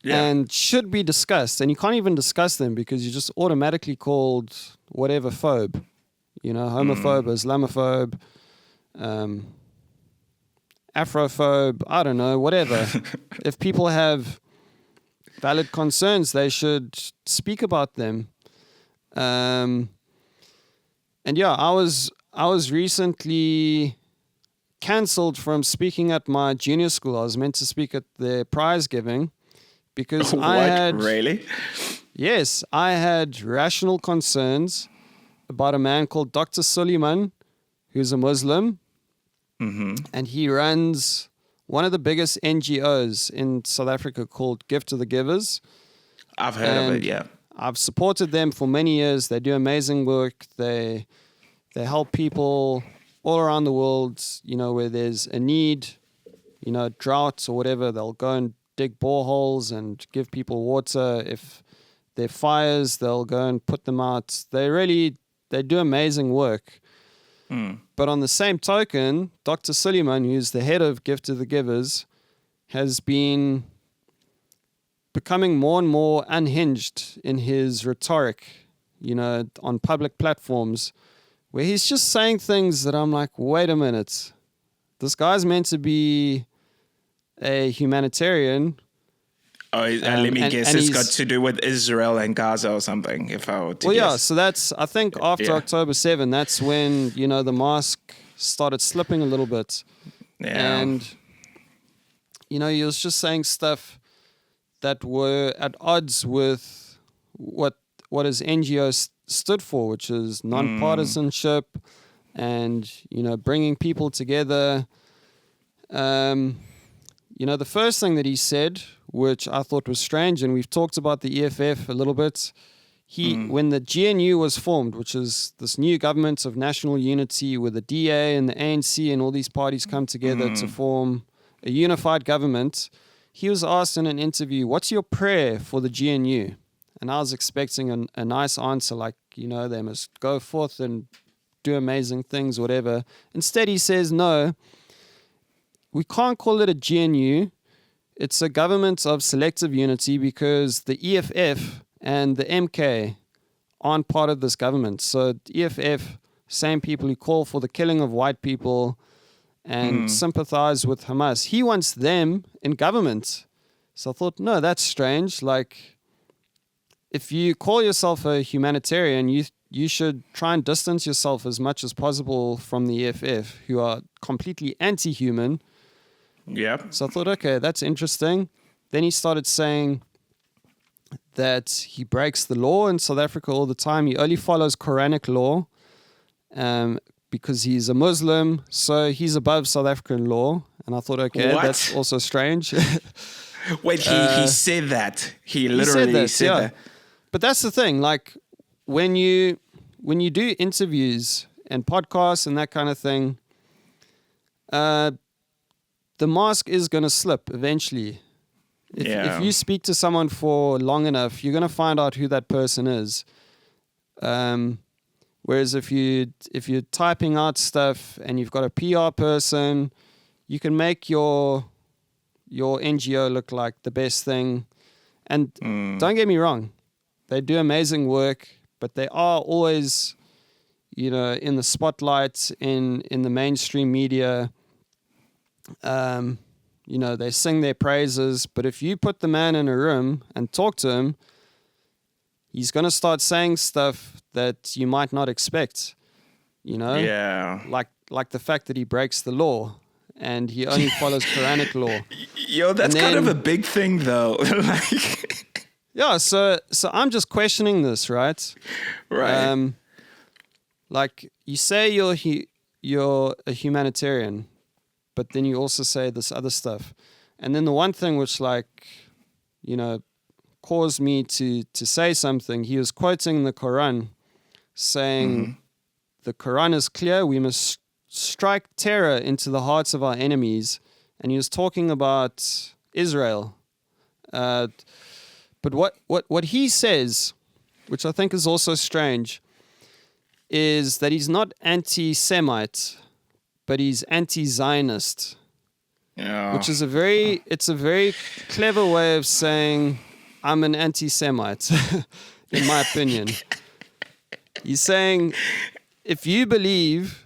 and should be discussed. And you can't even discuss them because you're just automatically called whatever phobe, homophobe, Islamophobe, Afrophobe, I don't know, whatever. If people have valid concerns, they should speak about them. And I was recently cancelled from speaking at my junior school. I was meant to speak at the prize giving because Really? Yes, I had rational concerns about a man called Dr. Suleiman, who's a Muslim, and he runs one of the biggest NGOs in South Africa called Gift to the Givers. I've heard of it, yeah. I've supported them for many years. They do amazing work. They help people all around the world, where there's a need, droughts or whatever. They'll go and dig boreholes and give people water. If there are fires, they'll go and put them out. They do amazing work. But on the same token, Dr. Suleiman, who's the head of Gift to the Givers, has been becoming more and more unhinged in his rhetoric, on public platforms, where he's just saying things that I'm like, wait a minute. This guy's meant to be a humanitarian. Oh, let me guess, it's got to do with Israel and Gaza or something, if I were to guess. Yeah, so that's, I think after October 7, that's when, the mask started slipping a little bit. Yeah. And, he was just saying stuff that were at odds with what his NGO stood for, which is non-partisanship and, bringing people together. The first thing that he said, which I thought was strange, and we've talked about the EFF a little bit, when the GNU was formed, which is this new government of national unity where the DA and the ANC and all these parties come together to form a unified government, he was asked in an interview, what's your prayer for the GNU? And I was expecting a nice answer like, they must go forth and do amazing things, whatever. Instead, he says, no, we can't call it a GNU. It's a government of selective unity because the EFF and the MK aren't part of this government. So the EFF, same people who call for the killing of white people and sympathize with Hamas. He wants them in government. So I thought, no, that's strange. Like, if you call yourself a humanitarian, you should try and distance yourself as much as possible from the EFF, who are completely anti-human. Yeah. So I thought, okay, that's interesting. Then he started saying, that he breaks the law in South Africa all the time. He only follows Quranic law because he's a Muslim, so he's above South African law. And I thought, okay, What? that's also strange. Wait, he said that. He literally said that. But that's the thing. Like when you do interviews and podcasts and that kind of thing, the mask is going to slip eventually. If you speak to someone for long enough, you're going to find out who that person is. Whereas if you're typing out stuff and you've got a PR person, you can make your NGO look like the best thing. And don't get me wrong, they do amazing work, but they are always, in the spotlight in the mainstream media. They sing their praises, but if you put the man in a room and talk to him, he's going to start saying stuff that you might not expect, Yeah. Like the fact that he breaks the law and he only follows Quranic law. Yo, that's kind of a big thing though. Like, yeah. So I'm just questioning this, right? Right. Like you say you're a humanitarian, but then you also say this other stuff. And then the one thing which caused me to say something, he was quoting the Quran, saying the Quran is clear, we must strike terror into the hearts of our enemies. And he was talking about Israel. But what he says, which I think is also strange, is that he's not anti-Semite, but he's anti-Zionist. Yeah. Which is a very clever way of saying I'm an anti-Semite, in my opinion. He's saying if you believe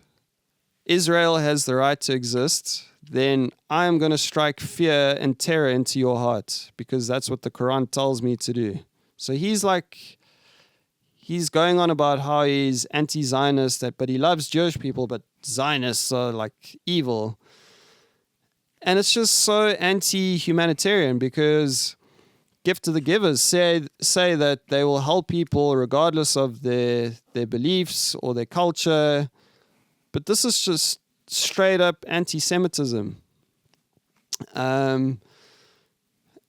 Israel has the right to exist, then I am going to strike fear and terror into your heart because that's what the Quran tells me to do. So he's going on about how he's anti-Zionist, but he loves Jewish people, but Zionists are like evil. And it's just so anti-humanitarian because Gift to the Givers say that they will help people regardless of their beliefs or their culture. But this is just straight up anti-Semitism. And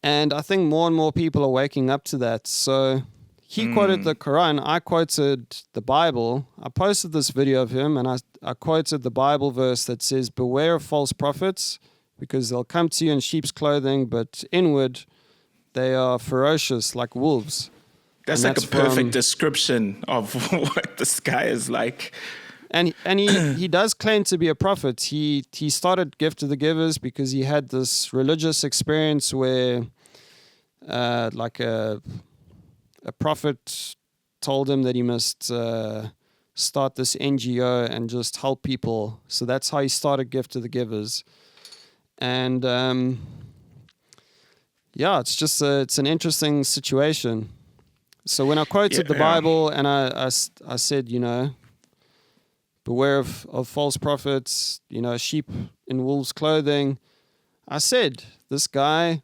I think more and more people are waking up to that. So he quoted the Quran. I quoted the Bible. I posted this video of him and I quoted the Bible verse that says, "Beware of false prophets, because they'll come to you in sheep's clothing, but inward they are ferocious like wolves." That's like a perfect description of what this guy is like. And he does claim to be a prophet. He started Gift to the Givers because he had this religious experience where like a prophet told him that he must start this NGO and just help people. So that's how he started Gift to the Givers. And it's an interesting situation. So when I quoted the Bible and I said, beware of false prophets, sheep in wolves' clothing, I said, this guy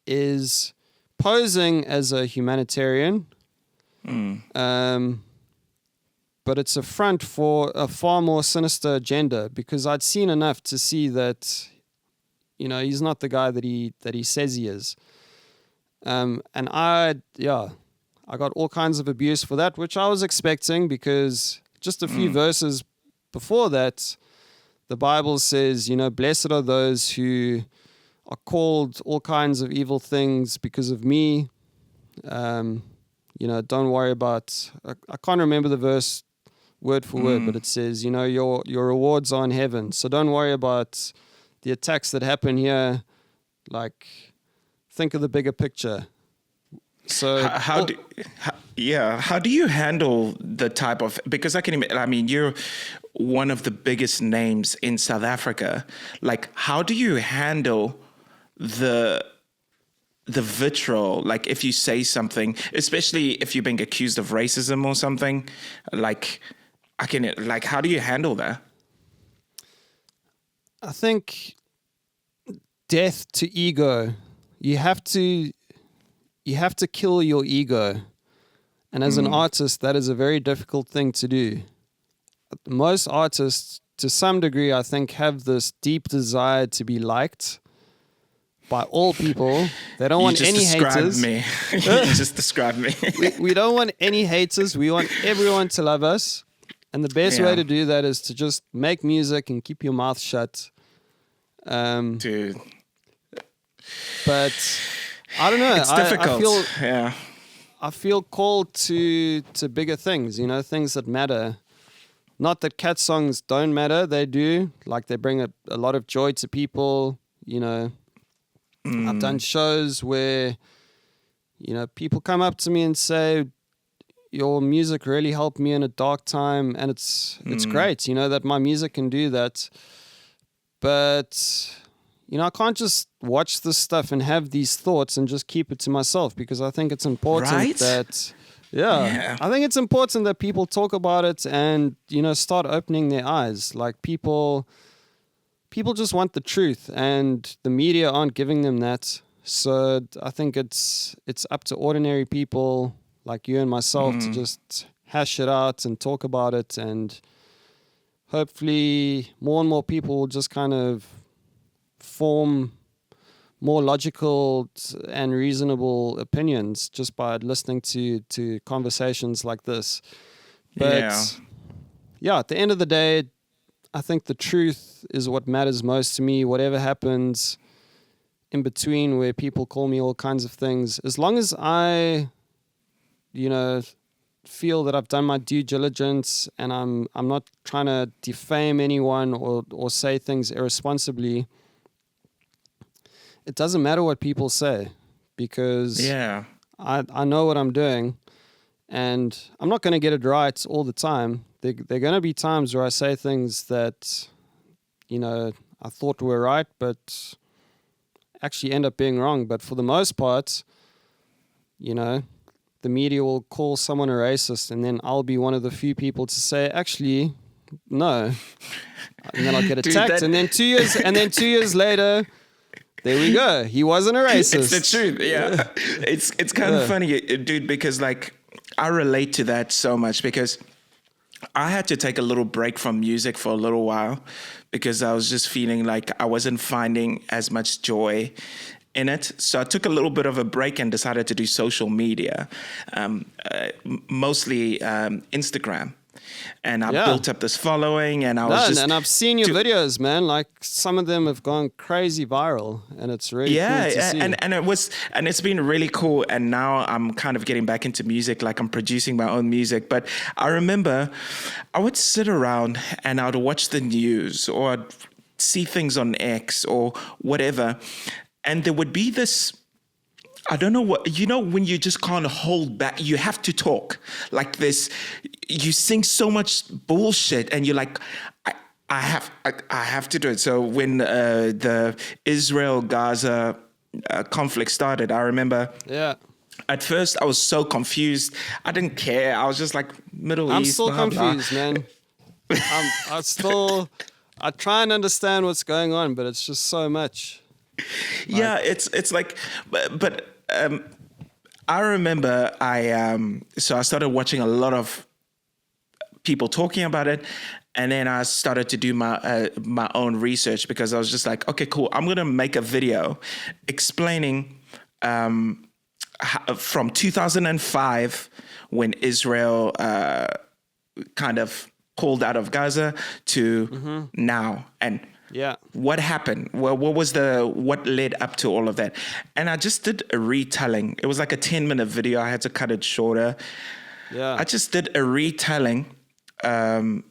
is posing as a humanitarian, but it's a front for a far more sinister agenda because I'd seen enough to see that, he's not the guy that he says he is. And I got all kinds of abuse for that, which I was expecting because just a few verses before that, the Bible says, blessed are those who are called all kinds of evil things because of me. Don't worry about, I can't remember the verse word for word, but it says, your rewards are in heaven. So don't worry about the attacks that happen here. Like, think of the bigger picture. So how do you handle the type of, because you're one of the biggest names in South Africa. Like, how do you handle the vitriol? Like, if you say something, especially if you're being accused of racism or something, how do you handle that? I think death to ego. You have to you have to kill your ego. And as an artist, that is a very difficult thing to do. Most artists, to some degree, I think, have this deep desire to be liked by all people. They don't want any haters. Me. You just described me. we don't want any haters. We want everyone to love us. And the best way to do that is to just make music and keep your mouth shut. Dude. But I don't know. It's difficult. I feel called to bigger things, things that matter. Not that cat songs don't matter. They do. Like, they bring a lot of joy to people, I've done shows where, people come up to me and say, your music really helped me in a dark time. And it's great, that my music can do that. But, I can't just watch this stuff and have these thoughts and just keep it to myself, because I think it's important that, I think it's important that people talk about it and, start opening their eyes. Like, people just want the truth, and the media aren't giving them that. So I think it's up to ordinary people like you and myself to just hash it out and talk about it, and hopefully more and more people will just kind of form more logical and reasonable opinions just by listening to conversations like this. But at the end of the day, I think the truth is what matters most to me. Whatever happens in between, where people call me all kinds of things, as long as I, feel that I've done my due diligence and I'm not trying to defame anyone or say things irresponsibly, it doesn't matter what people say, because I know what I'm doing, and I'm not going to get it right all the time. There are going to be times where I say things that, I thought were right, but actually end up being wrong. But for the most part, the media will call someone a racist, and then I'll be one of the few people to say, actually, no. And then I'll get attacked. Dude, and then 2 years later, there we go. He wasn't a racist. It's the truth. Yeah. It's kind of funny, dude, because like I relate to that so much, because I had to take a little break from music for a little while, because I was just feeling like I wasn't finding as much joy in it. So I took a little bit of a break and decided to do social media, mostly Instagram. And I built up this following, and and I've seen your videos, man. Like, some of them have gone crazy viral, and it's really cool to see. And it's been really cool. And now I'm kind of getting back into music, like I'm producing my own music. But I remember I would sit around and I would watch the news, or I'd see things on X or whatever, and there would be this, I don't know what, when you just can't hold back, you have to talk like this. You sing so much bullshit, and you're like, I have to do it. So when the Israel-Gaza conflict started, I remember. Yeah. At first, I was so confused. I didn't care. I was just like, Middle East. I'm still confused, man. I try and understand what's going on, but it's just so much. Yeah, it's like, but I remember so I started watching a lot of people talking about it, and then I started to do my own research, because I was just like, okay, cool, I'm gonna make a video explaining from 2005, when Israel kind of pulled out of Gaza, to now, and what happened? Well, what led up to all of that? And I just did a retelling. It was like a 10-minute video. I had to cut it shorter. Yeah. I just did a retelling. And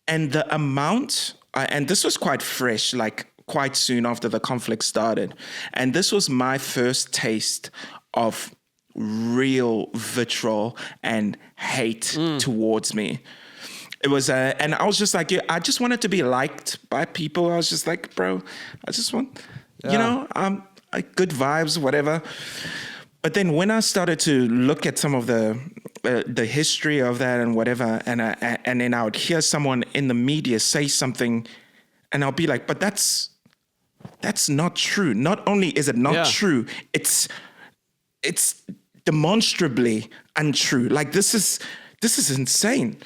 the amount, and this was quite fresh, like quite soon after the conflict started. And this was my first taste of real vitriol and hate towards me. It was, and I was just like, I just wanted to be liked by people. I was just like, bro, I just want, good vibes, whatever. But then when I started to look at some of the history of that and whatever, and then I would hear someone in the media say something, and I'll be like, but that's not true. Not only is it not true, it's it's demonstrably untrue. Like this is insane.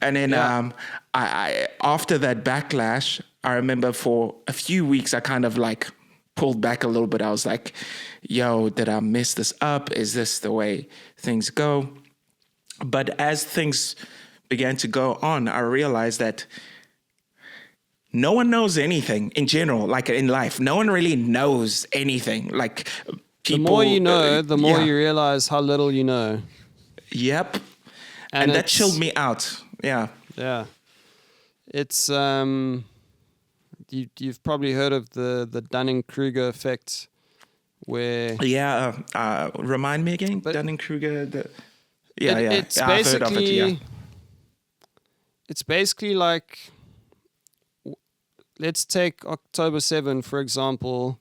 And then I after that backlash, I remember for a few weeks I kind of like pulled back a little bit. I was like, yo, did I mess this up? Is this the way things go? But as things began to go on, I realized that no one knows anything in general, like in life. No one really knows anything. Like people, the more you know, the more you realize how little you know. Yep. And that chilled me out. Yeah. Yeah. It's you've probably heard of the Dunning-Kruger effect, where remind me again, Dunning-Kruger. It's I've heard of it. Yeah. It's basically like, let's take October 7, for example.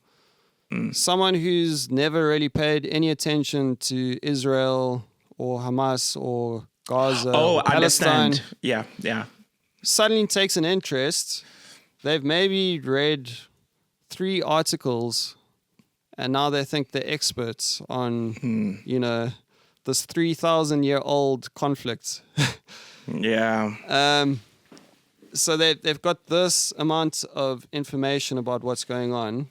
Someone who's never really paid any attention to Israel or Hamas or Gaza or Palestine. Understand. Yeah. Suddenly takes an interest. They've maybe read 3 articles and now they think they're experts on, this 3,000-year-old conflict. Yeah. So they've got this amount of information about what's going on,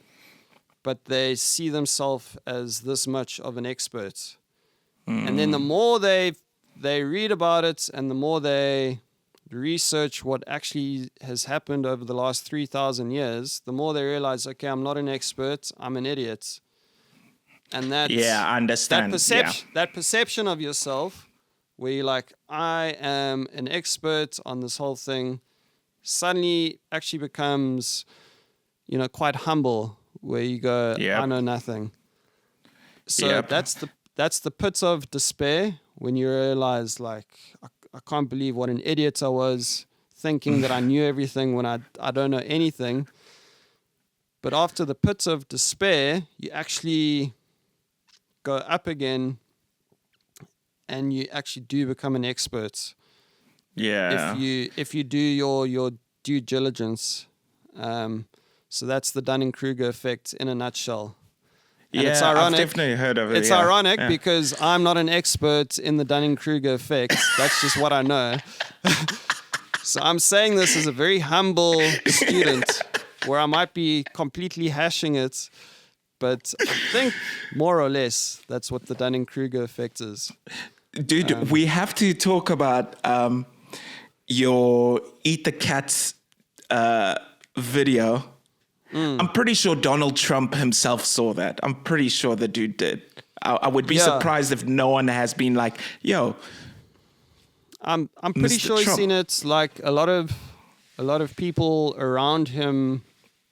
but they see themselves as this much of an expert. And then the more they read about it and the more they research what actually has happened over the last 3,000 years, the more they realize, okay, I'm not an expert, I'm an idiot. And that, I understand. That perception of yourself, where you're like, I am an expert on this whole thing, suddenly actually becomes, quite humble, where you go, I know nothing. So that's the pit of despair, when you realize, like, I can't believe what an idiot I was, thinking that I knew everything when I don't know anything. But after the pit of despair, you actually go up again and you actually do become an expert. Yeah. If you do your due diligence. So that's the Dunning-Kruger effect in a nutshell. And it's ironic. I've definitely heard of it. It's ironic because I'm not an expert in the Dunning-Kruger effect. That's just what I know. So I'm saying this as a very humble student, where I might be completely hashing it, but I think more or less that's what the Dunning-Kruger effect is. Dude, we have to talk about your Eat the Cats video. I'm pretty sure Donald Trump himself saw that. I'm pretty sure the dude did. I would be surprised if no one has been like, yo. I'm pretty sure he's seen it. Like a lot of people around him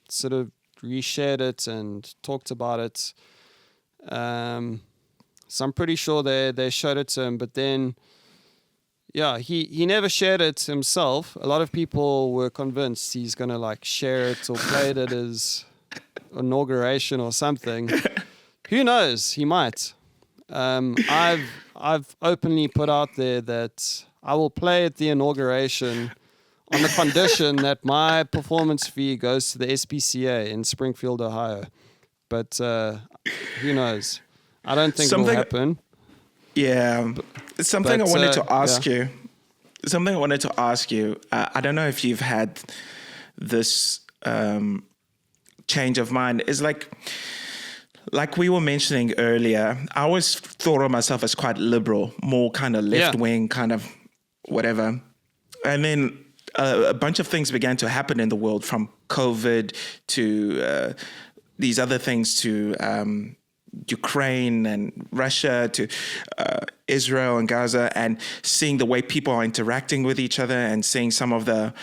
sort of reshared it and talked about it. So I'm pretty sure they showed it to him, but then he never shared it himself. A lot of people were convinced he's gonna like share it or play it at his inauguration or something. Who knows? He might. I've openly put out there that I will play at the inauguration on the condition that my performance fee goes to the SPCA in Springfield, Ohio. But who knows? I don't think it will happen. Yeah. Something I wanted to ask you. Something I wanted to ask you. I don't know if you've had this change of mind. Is like we were mentioning earlier, I always thought of myself as quite liberal, more kind of left-wing, kind of whatever. And then a bunch of things began to happen in the world, from COVID to these other things to Ukraine and Russia to Israel and Gaza, and seeing the way people are interacting with each other and seeing some of the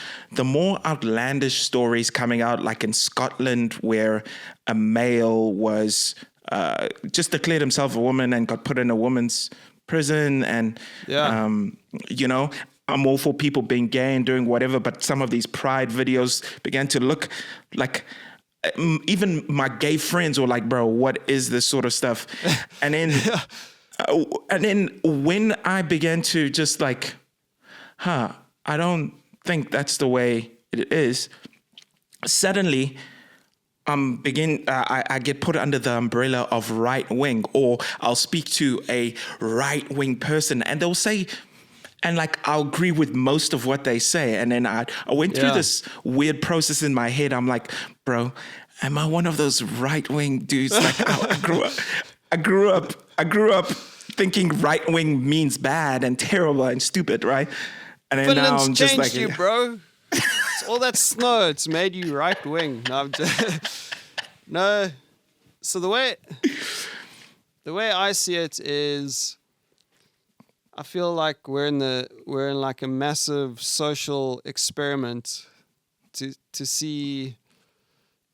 more outlandish stories coming out, like in Scotland, where a male was just declared himself a woman and got put in a woman's prison. And, I'm all for people being gay and doing whatever, but some of these pride videos began to look like, even my gay friends were like, bro, what is this sort of stuff? And then when I began to just like, I don't think that's the way it is, suddenly I get put under the umbrella of right wing, or I'll speak to a right wing person and they'll say, and like I'll agree with most of what they say, and then I went through this weird process in my head. I'm like, bro, am I one of those right wing dudes? Like I grew up thinking right wing means bad and terrible and stupid, right? And then now Finland's I'm just changed like, you, bro. It's all that snow. It's made you right wing. No, I'm just, no. So the way I see it is, I feel like we're in like a massive social experiment to see,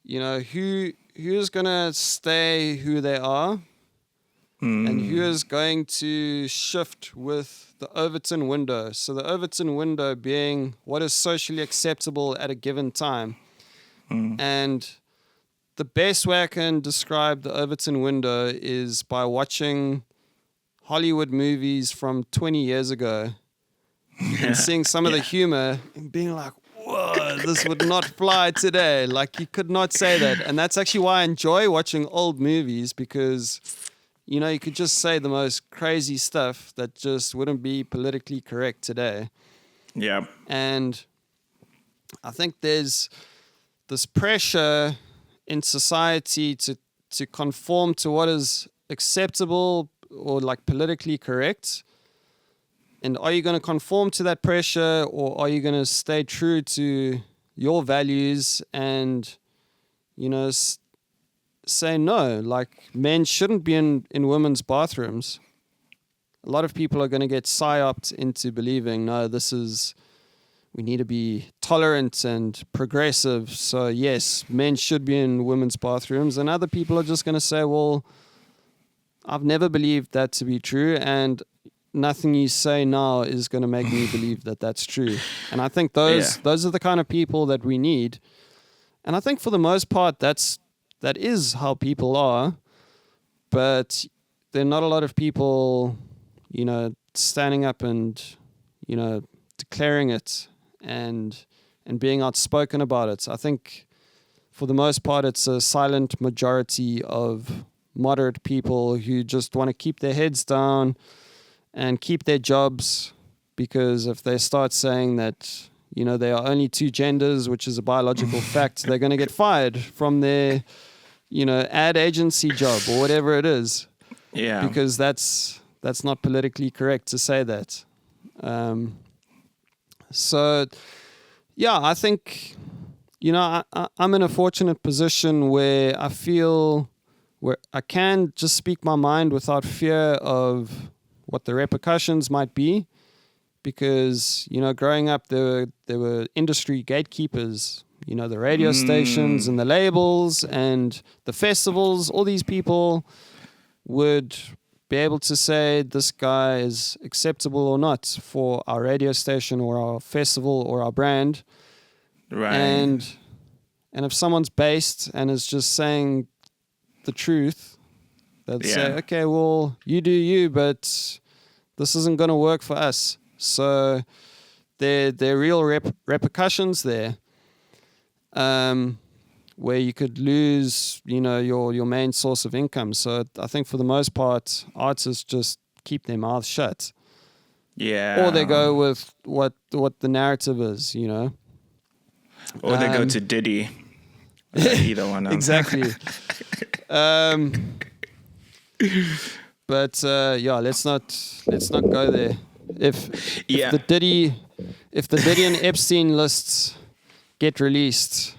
who's gonna stay who they are, and who is going to shift with the Overton window. So the Overton window being what is socially acceptable at a given time. And the best way I can describe the Overton window is by watching Hollywood movies from 20 years ago and seeing some of the humor and being like, whoa, this would not fly today. Like, you could not say that. And that's actually why I enjoy watching old movies, because you could just say the most crazy stuff that just wouldn't be politically correct today. Yeah. And I think there's this pressure in society to conform to what is acceptable or like politically correct. And are you going to conform to that pressure, or are you going to stay true to your values and, say no? Like, men shouldn't be in women's bathrooms. A lot of people are going to get psyoped into believing, no, we need to be tolerant and progressive. So yes, men should be in women's bathrooms. And other people are just going to say, well, I've never believed that to be true, and nothing you say now is going to make me believe that that's true. And I think those are the kind of people that we need. And I think for the most part, that is how people are. But there are not a lot of people, standing up and, declaring it and being outspoken about it. I think for the most part, it's a silent majority of moderate people who just want to keep their heads down and keep their jobs, because if they start saying that, there are only two genders, which is a biological fact, they're going to get fired from their, ad agency job or whatever it is. Yeah. Because that's not politically correct to say that. So, yeah, I think, I'm in a fortunate position where I feel where I can just speak my mind without fear of what the repercussions might be. Because, growing up, there were industry gatekeepers, the radio stations and the labels and the festivals. All these people would be able to say this guy is acceptable or not for our radio station or our festival or our brand. Right. And if someone's based and is just saying the truth, they'd say, okay, well, you do you, but this isn't going to work for us. So there are real repercussions there, where you could lose, your main source of income. So I think for the most part, artists just keep their mouths shut. Yeah. Or they go with what the narrative is, Or they go to Diddy. Either one. Exactly. But let's not go there. If the Diddy and Epstein lists get released,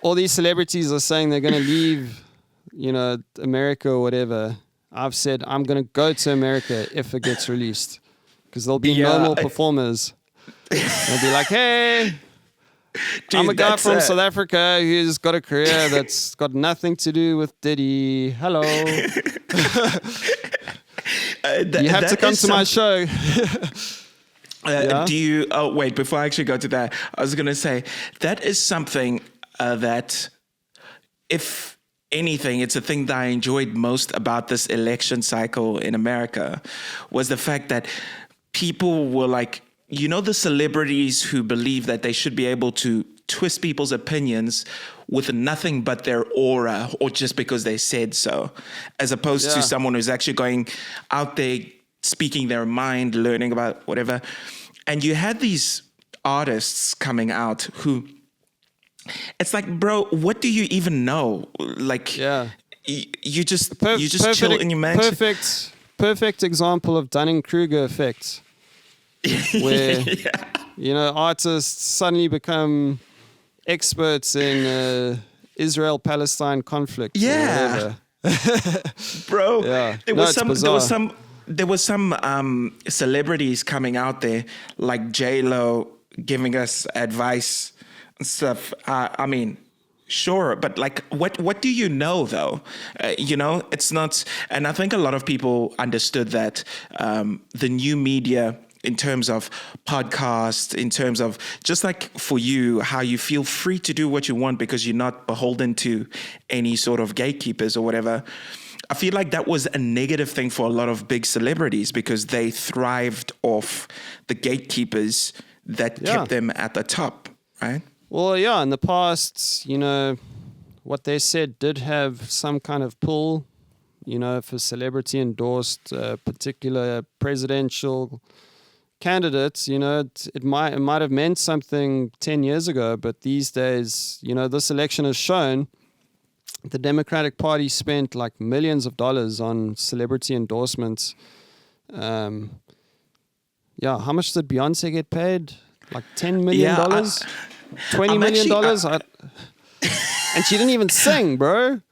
all these celebrities are saying they're going to leave, America or whatever. I've said I'm going to go to America if it gets released, because there'll be no more performers. They'll be like, hey, dude, I'm a guy from South Africa who's got a career that's got nothing to do with Diddy. Hello. You have to come to my show. Do you... Oh, wait, before I actually go to that, I was going to say, that is something that, if anything, it's a thing that I enjoyed most about this election cycle in America, was the fact that people were like, the celebrities who believe that they should be able to twist people's opinions with nothing but their aura or just because they said so, as opposed to someone who's actually going out there, speaking their mind, learning about whatever. And you had these artists coming out who, it's like, bro, what do you even know? Like, you just chill in your mansion. Perfect example of Dunning-Kruger effect, where you know, artists suddenly become experts in Israel-Palestine conflict. Yeah, bro. Yeah. There was some celebrities coming out there, like J-Lo, giving us advice and stuff. I mean, sure, but like, what do you know though? You know, it's not. And I think a lot of people understood that the new media, in terms of podcasts, in terms of just like for you, how you feel free to do what you want because you're not beholden to any sort of gatekeepers or whatever. I feel like that was a negative thing for a lot of big celebrities because they thrived off the gatekeepers that kept them at the top, right? Well, yeah, in the past, you know, what they said did have some kind of pull. You know, if a celebrity endorsed a particular presidential candidates, you know, it might have meant something 10 years ago, but these days, you know, this election has shown the Democratic Party spent like millions of dollars on celebrity endorsements. How much did Beyonce get paid? Like $10 million? $20 million? And she didn't even sing, bro.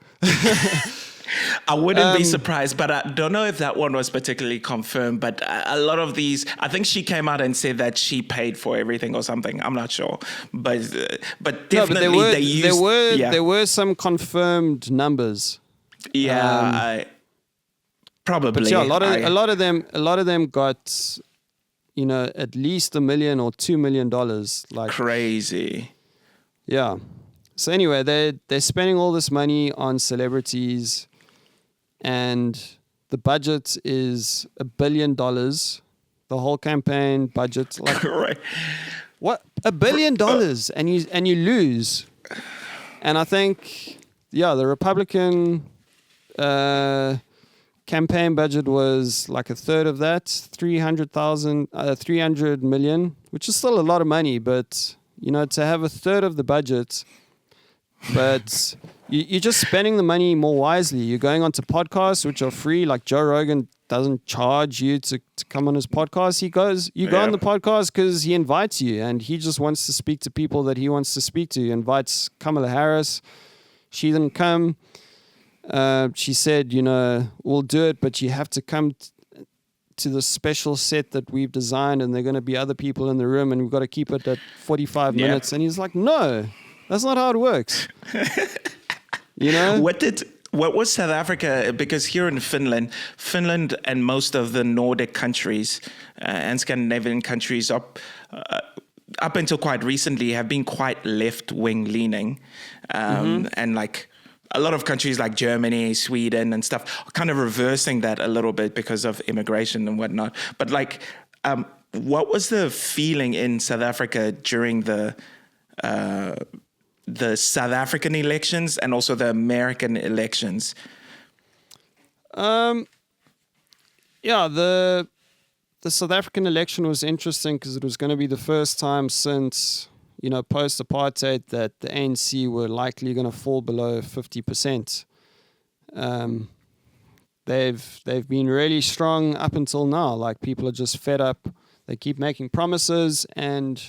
I wouldn't be surprised, but I don't know if that one was particularly confirmed. But a lot of these, I think she came out and said that she paid for everything or something. I'm not sure, but definitely there were some confirmed numbers. Probably. But yeah, a lot of them got, you know, at least $1 million or $2 million. Like crazy. Yeah. So anyway, they're spending all this money on celebrities, and the budget is $1 billion. The whole campaign budget, like right. What? $1 billion, and you lose. And I think, the Republican campaign budget was like a third of that, 300 million, which is still a lot of money, but you know, to have a third of the budget. But you're just spending the money more wisely. You're going onto podcasts, which are free. Like Joe Rogan doesn't charge you to come on his podcast. You go on the podcast because he invites you, and he just wants to speak to people that he wants to speak to. He invites Kamala Harris. She didn't come. She said, you know, we'll do it, but you have to come to the special set that we've designed, and there are going to be other people in the room, and we've got to keep it at 45 minutes. And he's like, no. That's not how it works. You know? What was South Africa? Because here in Finland and most of the Nordic countries and Scandinavian countries up until quite recently have been quite left-wing leaning. And like a lot of countries like Germany, Sweden and stuff are kind of reversing that a little bit because of immigration and whatnot. But like, what was the feeling in South Africa during the South African elections and also the American elections? The South African election was interesting because it was going to be the first time since, you know, post-apartheid that the ANC were likely going to fall below 50%. They've been really strong up until now. Like, people are just fed up. They keep making promises, and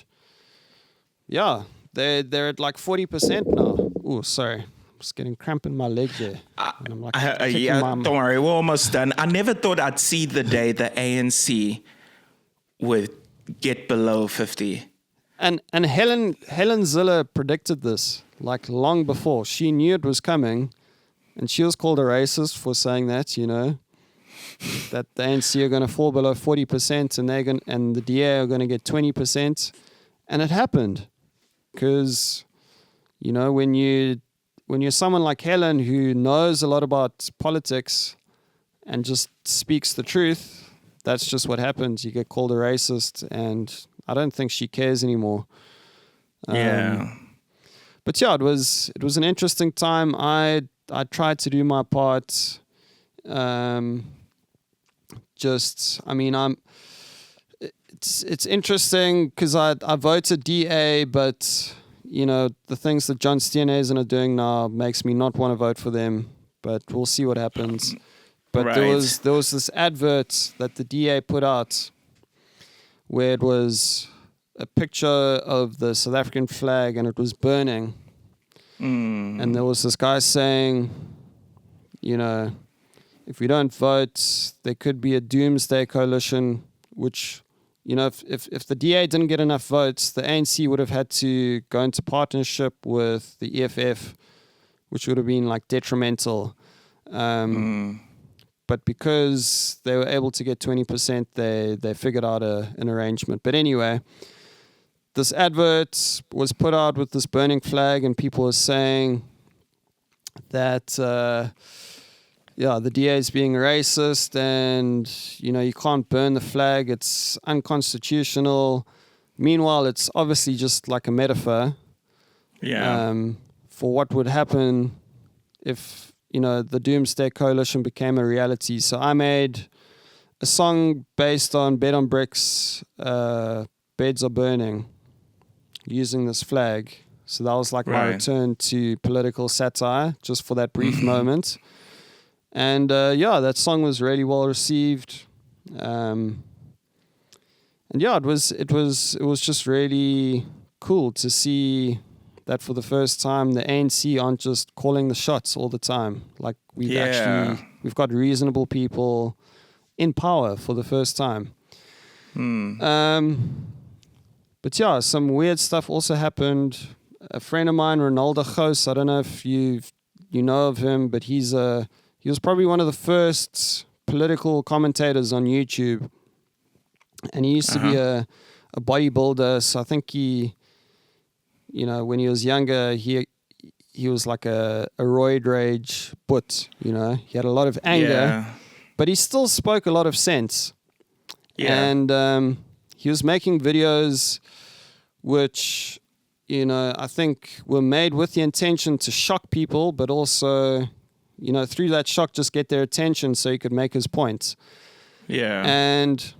they're at like 40% now. Oh, sorry. I'm just getting cramp in my leg there. And I'm like, don't worry. We're almost done. I never thought I'd see the day the ANC would get below 50. And Helen Ziller predicted this like long before. She knew it was coming, and she was called a racist for saying that, you know, that the ANC are going to fall below 40% and the DA are going to get 20%. And it happened. Because, you know, when you're someone like Helen who knows a lot about politics and just speaks the truth, that's just what happens. You get called a racist, and I don't think she cares anymore. but yeah, it was an interesting time. I tried to do my part. It's interesting because I voted DA, but the things that John Steenhuisen are doing now makes me not want to vote for them. But we'll see what happens. But Right. there was this advert that the DA put out where it was a picture of the South African flag and it was burning. And there was this guy saying, if we don't vote, there could be a doomsday coalition, which, if the DA didn't get enough votes, the ANC would have had to go into partnership with the EFF, which would have been like detrimental. But because they were able to get 20%, they figured out an arrangement. But anyway, this advert was put out with this burning flag, and people were saying that, the DA is being racist, and, you can't burn the flag. It's unconstitutional. Meanwhile, it's obviously just like a metaphor for what would happen if, the Doomsday Coalition became a reality. So I made a song based on Bed on Bricks, Beds Are Burning, using this flag. So that was like my return to political satire, just for that brief moment. And that song was really well received. And it was just really cool to see that for the first time the ANC aren't just calling the shots all the time. Like we've got reasonable people in power for the first time. But yeah, some weird stuff also happened. A friend of mine, Ronaldo Gous, I don't know if you know of him, but he was probably one of the first political commentators on YouTube. And he used to be a bodybuilder. So I think when he was younger, he was like a roid rage butt, He had a lot of anger, but he still spoke a lot of sense. Yeah. And he was making videos which, I think were made with the intention to shock people, but also, through that shock, just get their attention so he could make his points. Yeah. And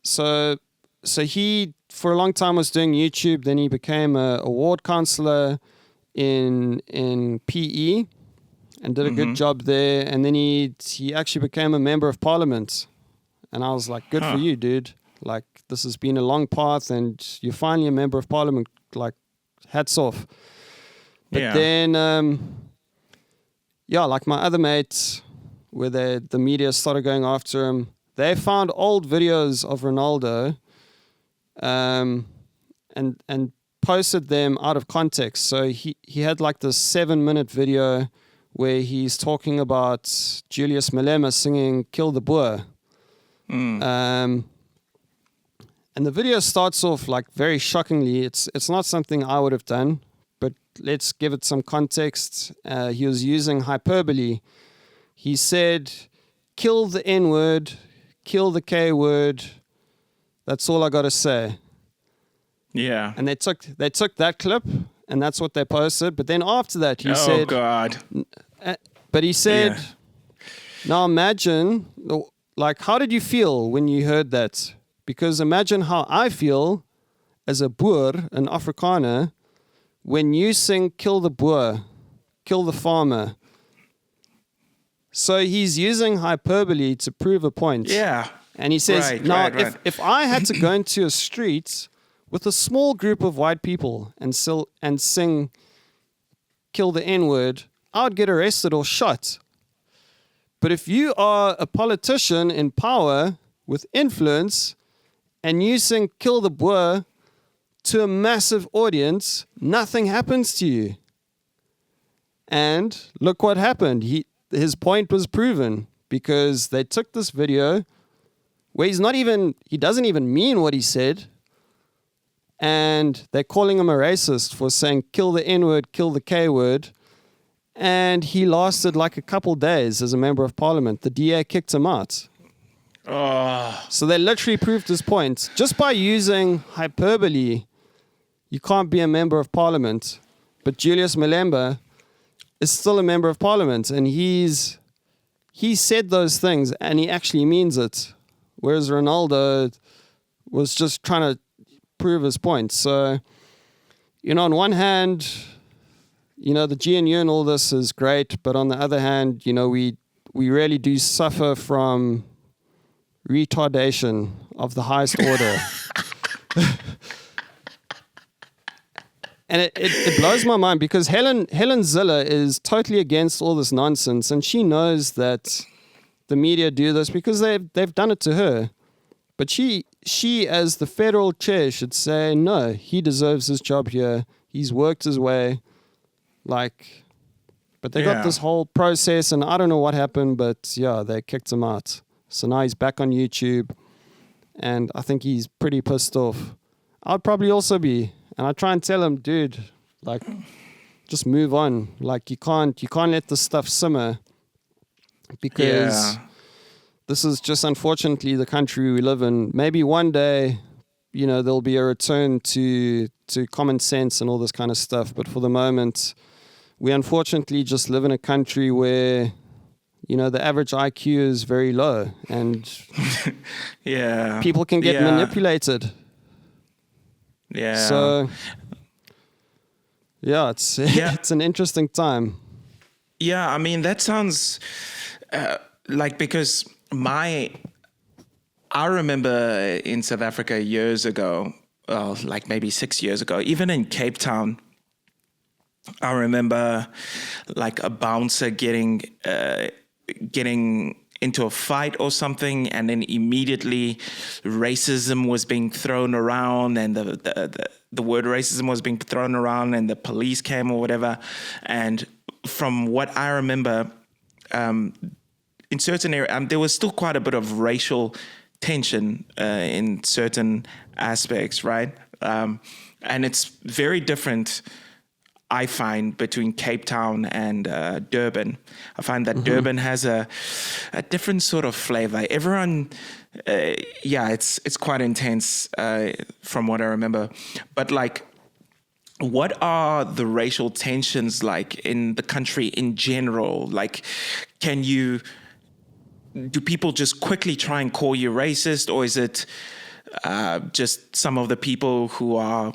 so he, for a long time, was doing YouTube. Then he became a ward councillor in PE and did a good job there. And then he actually became a member of parliament. And I was like, good for you, dude. Like, this has been a long path and you're finally a member of parliament. Like, hats off. But then, like my other mates, where the media started going after him, they found old videos of Ronaldo and posted them out of context. So he had like this 7-minute video where he's talking about Julius Malema singing Kill the Boer. And the video starts off like very shockingly. It's not something I would have done, but let's give it some context. He was using hyperbole. He said, kill the N-word, kill the K-word. That's all I got to say. Yeah. And they took that clip, and that's what they posted. But then after that, he said... Oh, God. But he said, now imagine, like, how did you feel when you heard that? Because imagine how I feel as a Boer, an Afrikaner, when you sing Kill the Boer, kill the farmer. So he's using hyperbole to prove a point. Yeah. And he says, if I had to go into a street with a small group of white people and sing Kill the N-word, I would get arrested or shot. But if you are a politician in power with influence and you sing Kill the Boer to a massive audience, nothing happens to you. And look what happened. His point was proven because they took this video where he doesn't even mean what he said, and they're calling him a racist for saying kill the N-word, kill the K-word, and he lasted like a couple days as a member of parliament. The DA kicked him out. So they literally proved his point. Just by using hyperbole, you can't be a member of parliament. But Julius Malemba is still a member of parliament, and he said those things and he actually means it. Whereas Ronaldo was just trying to prove his point. So, on one hand, the GNU and all this is great, but on the other hand, we really do suffer from retardation of the highest order. And it blows my mind because Helen Ziller is totally against all this nonsense, and she knows that the media do this because they've done it to her. But she as the federal chair should say, no, he deserves his job here. He's worked his way. But they got this whole process, and I don't know what happened, but yeah, they kicked him out. So now he's back on YouTube, and I think he's pretty pissed off. I'd probably also be. And I try and tell him, dude, just move on. You can't let this stuff simmer because this is just unfortunately the country we live in. Maybe one day, there'll be a return to common sense and all this kind of stuff. But for the moment, we unfortunately just live in a country where, the average IQ is very low and people can get manipulated. Yeah. So, it's an interesting time. Yeah, I mean, that sounds because I remember in South Africa years ago, maybe 6 years ago, even in Cape Town, I remember a bouncer getting into a fight or something, and then immediately racism was being thrown around, and the word racism was being thrown around, and the police came or whatever. And from what I remember, in certain areas, there was still quite a bit of racial tension in certain aspects, right? And it's very different, I find, between Cape Town and Durban. I find that Durban has a different sort of flavor. Everyone, it's quite intense from what I remember. But what are the racial tensions like in the country in general? Do people just quickly try and call you racist, or is it just some of the people who are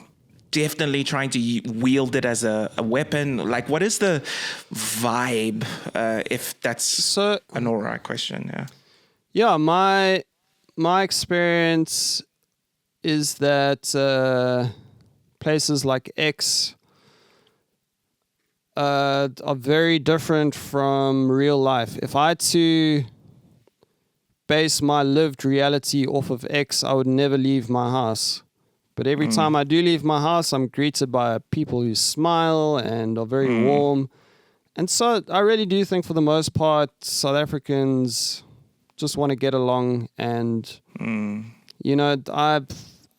definitely trying to wield it as a weapon? What is the vibe, if that's an all right question? Yeah, my experience is that places like X are very different from real life. If I had to base my lived reality off of X, I would never leave my house. But every time I do leave my house, I'm greeted by people who smile and are very warm. And so I really do think for the most part, South Africans just want to get along. And,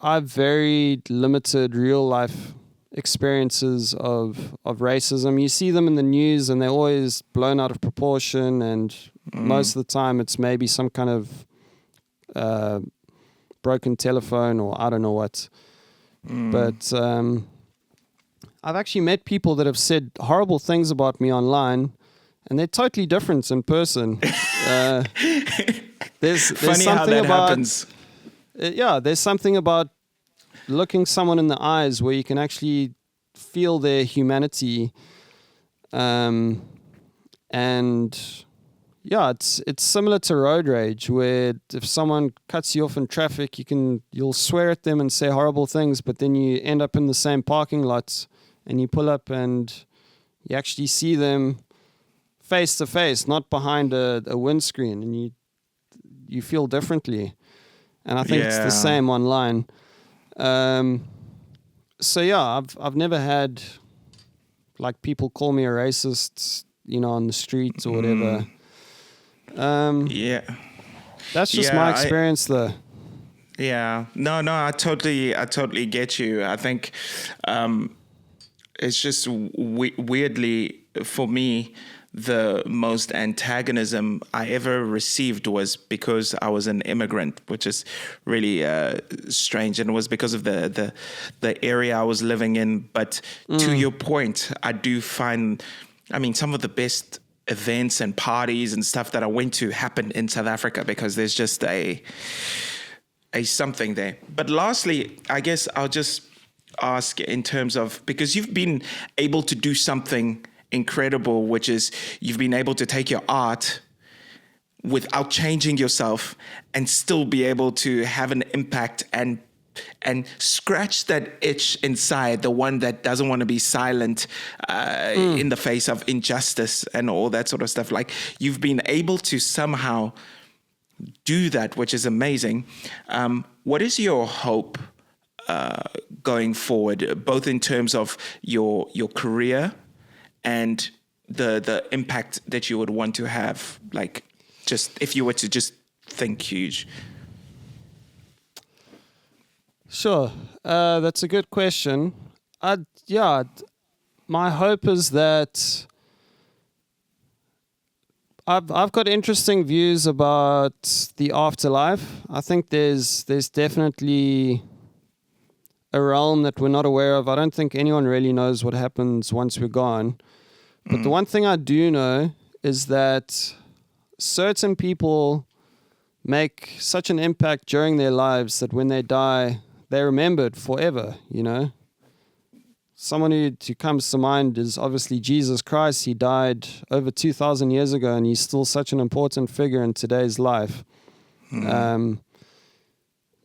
I've very limited real life experiences of racism. You see them in the news and they're always blown out of proportion. And most of the time it's maybe some kind of broken telephone or I don't know what. But I've actually met people that have said horrible things about me online, and they're totally different in person. There's funny something how that about, happens. There's something about looking someone in the eyes where you can actually feel their humanity. And yeah, it's similar to road rage, where if someone cuts you off in traffic, you'll swear at them and say horrible things, but then you end up in the same parking lot and you pull up and you actually see them face to face, not behind a windscreen, and you feel differently. And I think it's the same online. So yeah, I've never had people call me a racist, on the streets or whatever. That's just my experience though. No, I totally get you. I think it's just weirdly for me, the most antagonism I ever received was because I was an immigrant, which is really strange, and it was because of the area I was living in. But to your point, I do find, I mean, some of the best events and parties and stuff that I went to happened in South Africa because there's just a something there. But lastly, I guess I'll just ask in terms of, because you've been able to do something incredible, which is you've been able to take your art without changing yourself and still be able to have an impact and scratch that itch inside, the one that doesn't want to be silent in the face of injustice and all that sort of stuff. Like, you've been able to somehow do that, which is amazing. What is your hope going forward, both in terms of your career and the impact that you would want to have, like, just if you were to just think huge? Sure, that's a good question. My hope is that I've got interesting views about the afterlife. I think there's definitely a realm that we're not aware of. I don't think anyone really knows what happens once we're gone. But the one thing I do know is that certain people make such an impact during their lives that when they die, they're remembered forever, you know. Someone who comes to mind is obviously Jesus Christ. He died over 2,000 years ago, and he's still such an important figure in today's life. You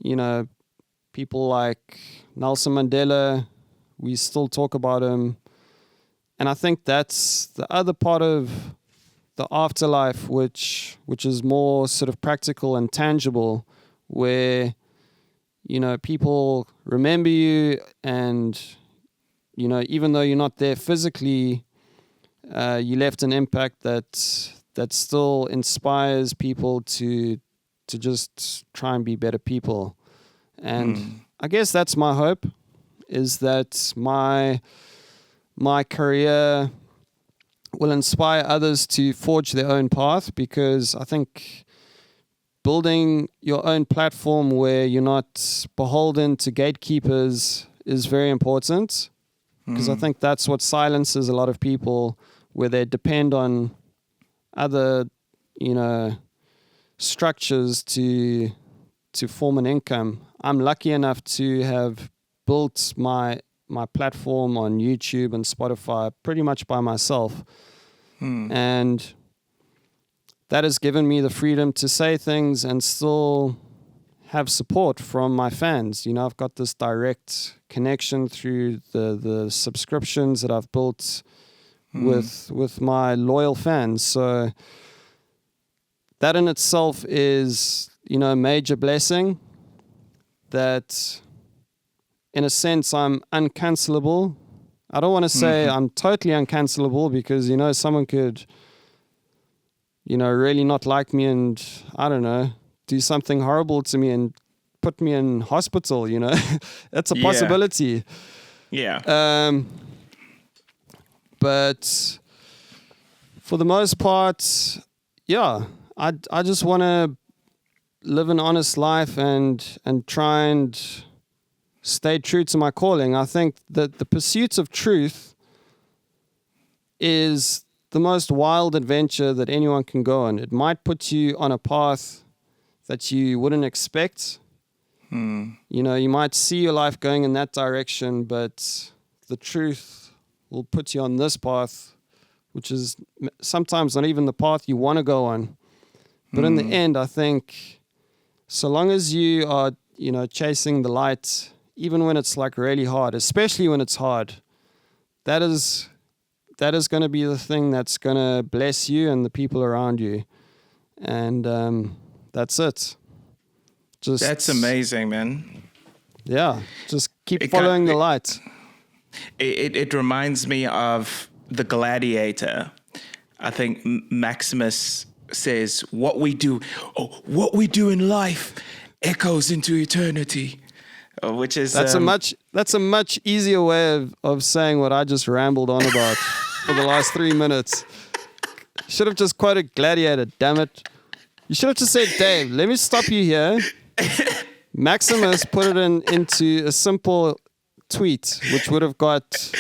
know, people like Nelson Mandela, we still talk about him. And I think that's the other part of the afterlife, which is more sort of practical and tangible, where, you know, people remember you, and, you know, even though you're not there physically, you left an impact that still inspires people to just try and be better people. And I guess that's my hope, is that my career will inspire others to forge their own path, because I think building your own platform where you're not beholden to gatekeepers is very important, because I think that's what silences a lot of people, where they depend on other, you know, structures to form an income. I'm lucky enough to have built my platform on YouTube and Spotify pretty much by myself. And that has given me the freedom to say things and still have support from my fans. You know, I've got this direct connection through the subscriptions that I've built with my loyal fans. So that in itself is, you know, a major blessing, that in a sense I'm uncancelable. I don't want to say I'm totally uncancelable, because, you know, someone could, you know, really not like me and, I don't know, do something horrible to me and put me in hospital, you know. That's a possibility. Yeah. But for the most part, yeah, I just want to live an honest life and try and stay true to my calling. I think that the pursuit of truth is the most wild adventure that anyone can go on. It might put you on a path that you wouldn't expect. You know, you might see your life going in that direction, but the truth will put you on this path, which is sometimes not even the path you want to go on. But in the end, I think so long as you are, you know, chasing the light, even when it's like really hard, especially when it's hard, that is going to be the thing that's going to bless you and the people around you. And that's it. That's amazing, man. Yeah, just keep following the light. It reminds me of The Gladiator. I think Maximus says, what we do in life echoes into eternity. which is That's a much easier way of saying what I just rambled on about for the last 3 minutes. Should have just quoted Gladiator, damn it. You should have just said, Dave, let me stop you here. Maximus put it into a simple tweet, which would have got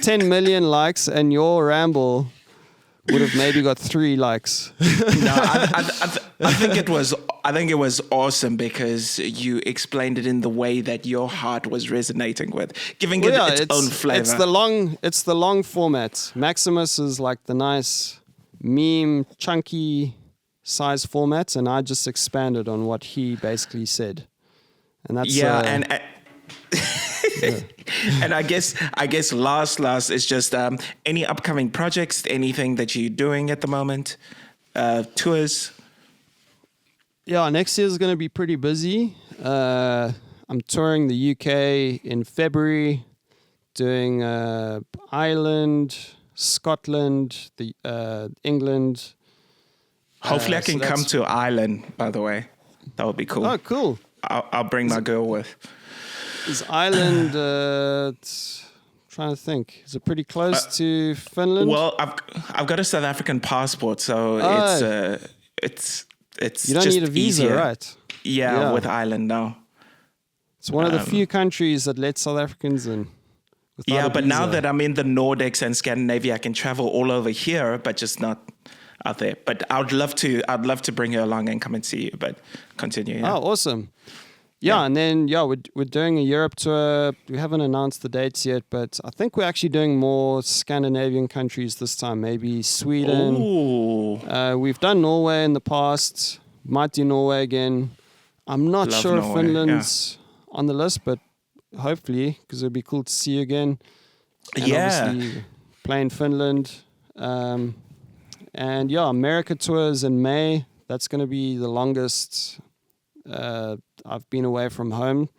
10 million likes, and your ramble would have maybe got 3 likes. No, I think it was awesome because you explained it in the way that your heart was resonating with, giving it its own flavor. It's the long format. Maximus is like the nice meme, chunky size format, and I just expanded on what he basically said. And that's and I guess last is just any upcoming projects, anything that you're doing at the moment, tours. Yeah, next year is going to be pretty busy. I'm touring the UK in February, doing Ireland, Scotland, England. Hopefully I can come to Ireland, by the way. That would be cool. Oh, cool. I'll bring my girl with. Is Ireland, trying to think, is it pretty close to Finland? Well, I've got a South African passport, so it's you don't just need a visa, easier. right? Yeah, with Ireland now. It's one of the few countries that let South Africans in. Yeah, but now that I'm in the Nordics and Scandinavia, I can travel all over here, but just not out there. But I'd love to bring her along and come and see you. But continue. Yeah. Oh, awesome. Yeah, and then we're doing a Europe tour. We haven't announced the dates yet, but I think we're actually doing more Scandinavian countries this time. Maybe Sweden. Ooh. We've done Norway in the past. Might do Norway again. I'm not sure if Finland's on the list, but hopefully, because it'd be cool to see you again. And obviously play in Finland. And America tours in May. That's going to be the longest I've been away from home,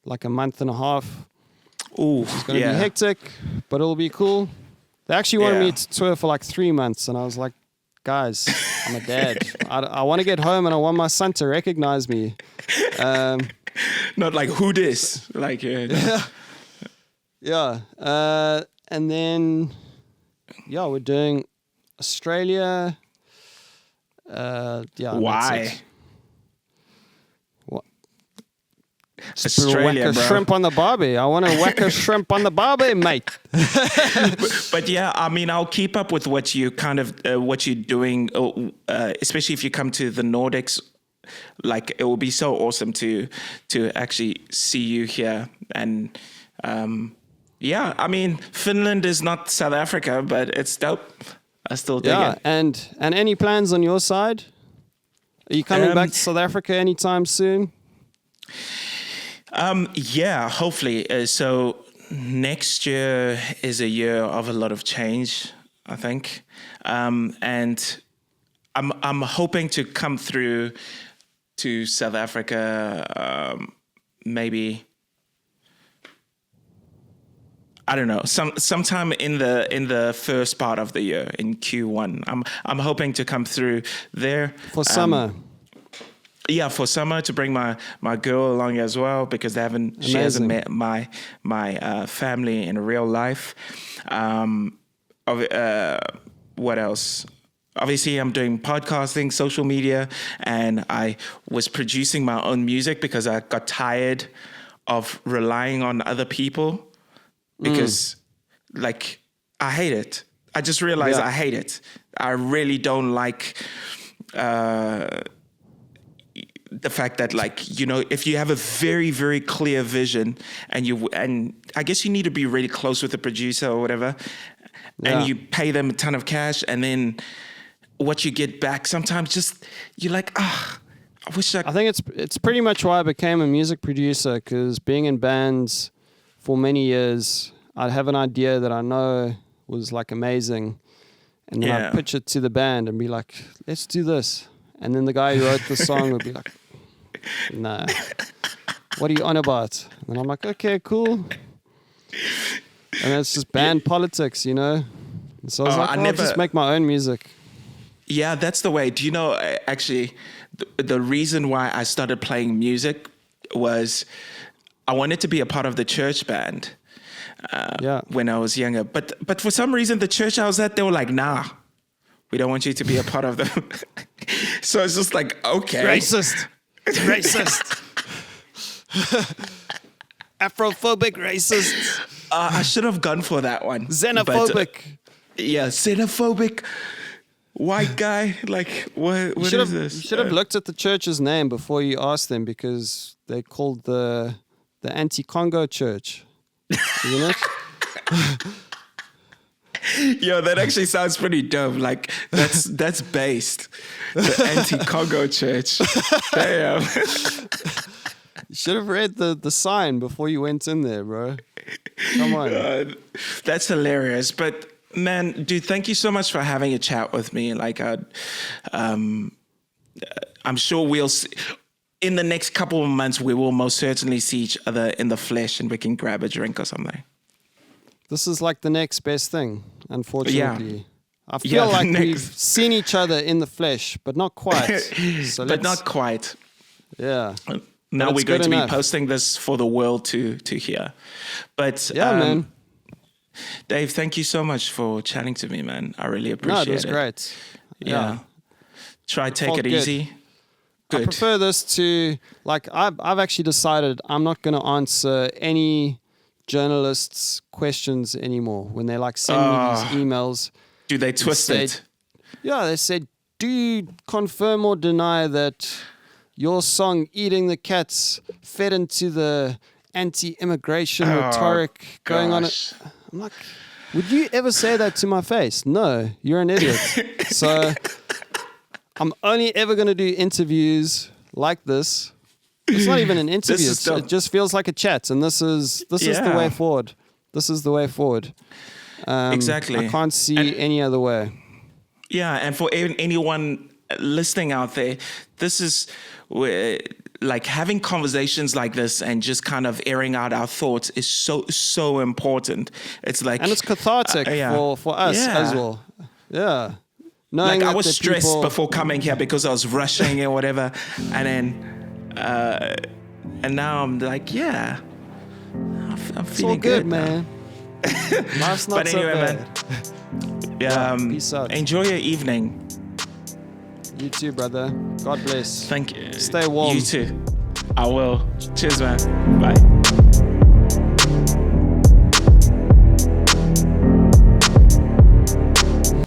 like a month and a half. Ooh, it's going to be hectic, but it'll be cool. They actually wanted me to tour for like 3 months, and I was like, guys, I'm a dad. I want to get home, and I want my son to recognize me. Not like, who this? Like, yeah. And then, we're doing Australia. Why? What? Australia, whack a bro. shrimp on the barbie. I want to whack a shrimp on the barbie, mate. but yeah, I mean, I'll keep up with what you what you're doing, especially if you come to the Nordics. Like, it will be so awesome to actually see you here. And I mean, Finland is not South Africa, but it's dope. I still dig it. And any plans on your side? Are you coming back to South Africa anytime soon? Yeah, hopefully. So next year is a year of a lot of change, I think. And I'm hoping to come through to South Africa, maybe, I don't know, sometime in the first part of the year, in Q1. I'm hoping to come through there for summer. Yeah, for summer, to bring my girl along as well, because she hasn't met my family in real life. What else? Obviously, I'm doing podcasting, social media, and I was producing my own music because I got tired of relying on other people. Because, like, I hate it. I just realized I hate it. I really don't like the fact that, like, you know, if you have a very, very clear vision and I guess you need to be really close with the producer or whatever, and you pay them a ton of cash, and then what you get back sometimes just, you're like, I wish I think it's pretty much why I became a music producer, because being in bands for many years, I'd have an idea that I know was like amazing, and then I'd pitch it to the band and be like, let's do this. And then the guy who wrote the song would be like, nah, what are you on about? And I'm like, okay, cool. And it's just band politics, you know? And so I was I'll just make my own music. Yeah, that's the way. Do you know, actually, the reason why I started playing music was I wanted to be a part of the church band when I was younger. But for some reason, the church I was at, they were like, nah, we don't want you to be a part of them. So it's just like, okay. Racist. Afrophobic racist. I should have gone for that one. Xenophobic. Xenophobic white guy. Like, what is this? You should have looked at the church's name before you asked them, because they called the anti-Congo church. Isn't it? Yo, that actually sounds pretty dope. Like, that's based. The anti-Congo church. Damn. You should have read the sign before you went in there, bro. Come on. That's hilarious. But man, dude, thank you so much for having a chat with me. Like, I'm sure we'll see, in the next couple of months, we will most certainly see each other in the flesh, and we can grab a drink or something. This is like the next best thing, unfortunately. Yeah. I feel like we've seen each other in the flesh, but not quite. So but not quite. Yeah. Now we're going to be posting this for the world to hear. But man. Dave, thank you so much for chatting to me, man. I really appreciate it. No, it was great. Yeah. Try take it easy. Good. I prefer this to, like, I've actually decided I'm not going to answer any journalists' questions anymore when they like send me these emails. Do they twist it? Yeah, they said, do you confirm or deny that your song "Eating the Cats" fed into the anti-immigration rhetoric going on? I'm like, would you ever say that to my face? No, you're an idiot. So I'm only ever going to do interviews like this. It's not even an interview. It just feels like a chat, and this is the way forward. This is the way forward. Exactly. I can't see any other way. Yeah, and for anyone listening out there, this is where, like, having conversations like this and just kind of airing out our thoughts is so important. It's like, and it's cathartic for us as well. Yeah. Knowing like I was stressed before coming here because I was rushing and whatever, and then and now I'm like, I'm it's feeling all good, man. Life's not but anyway, so bad. man. Peace out. Enjoy your evening. You too, brother. God bless. Thank you. Stay warm. You too. I will. Cheers, man. Bye.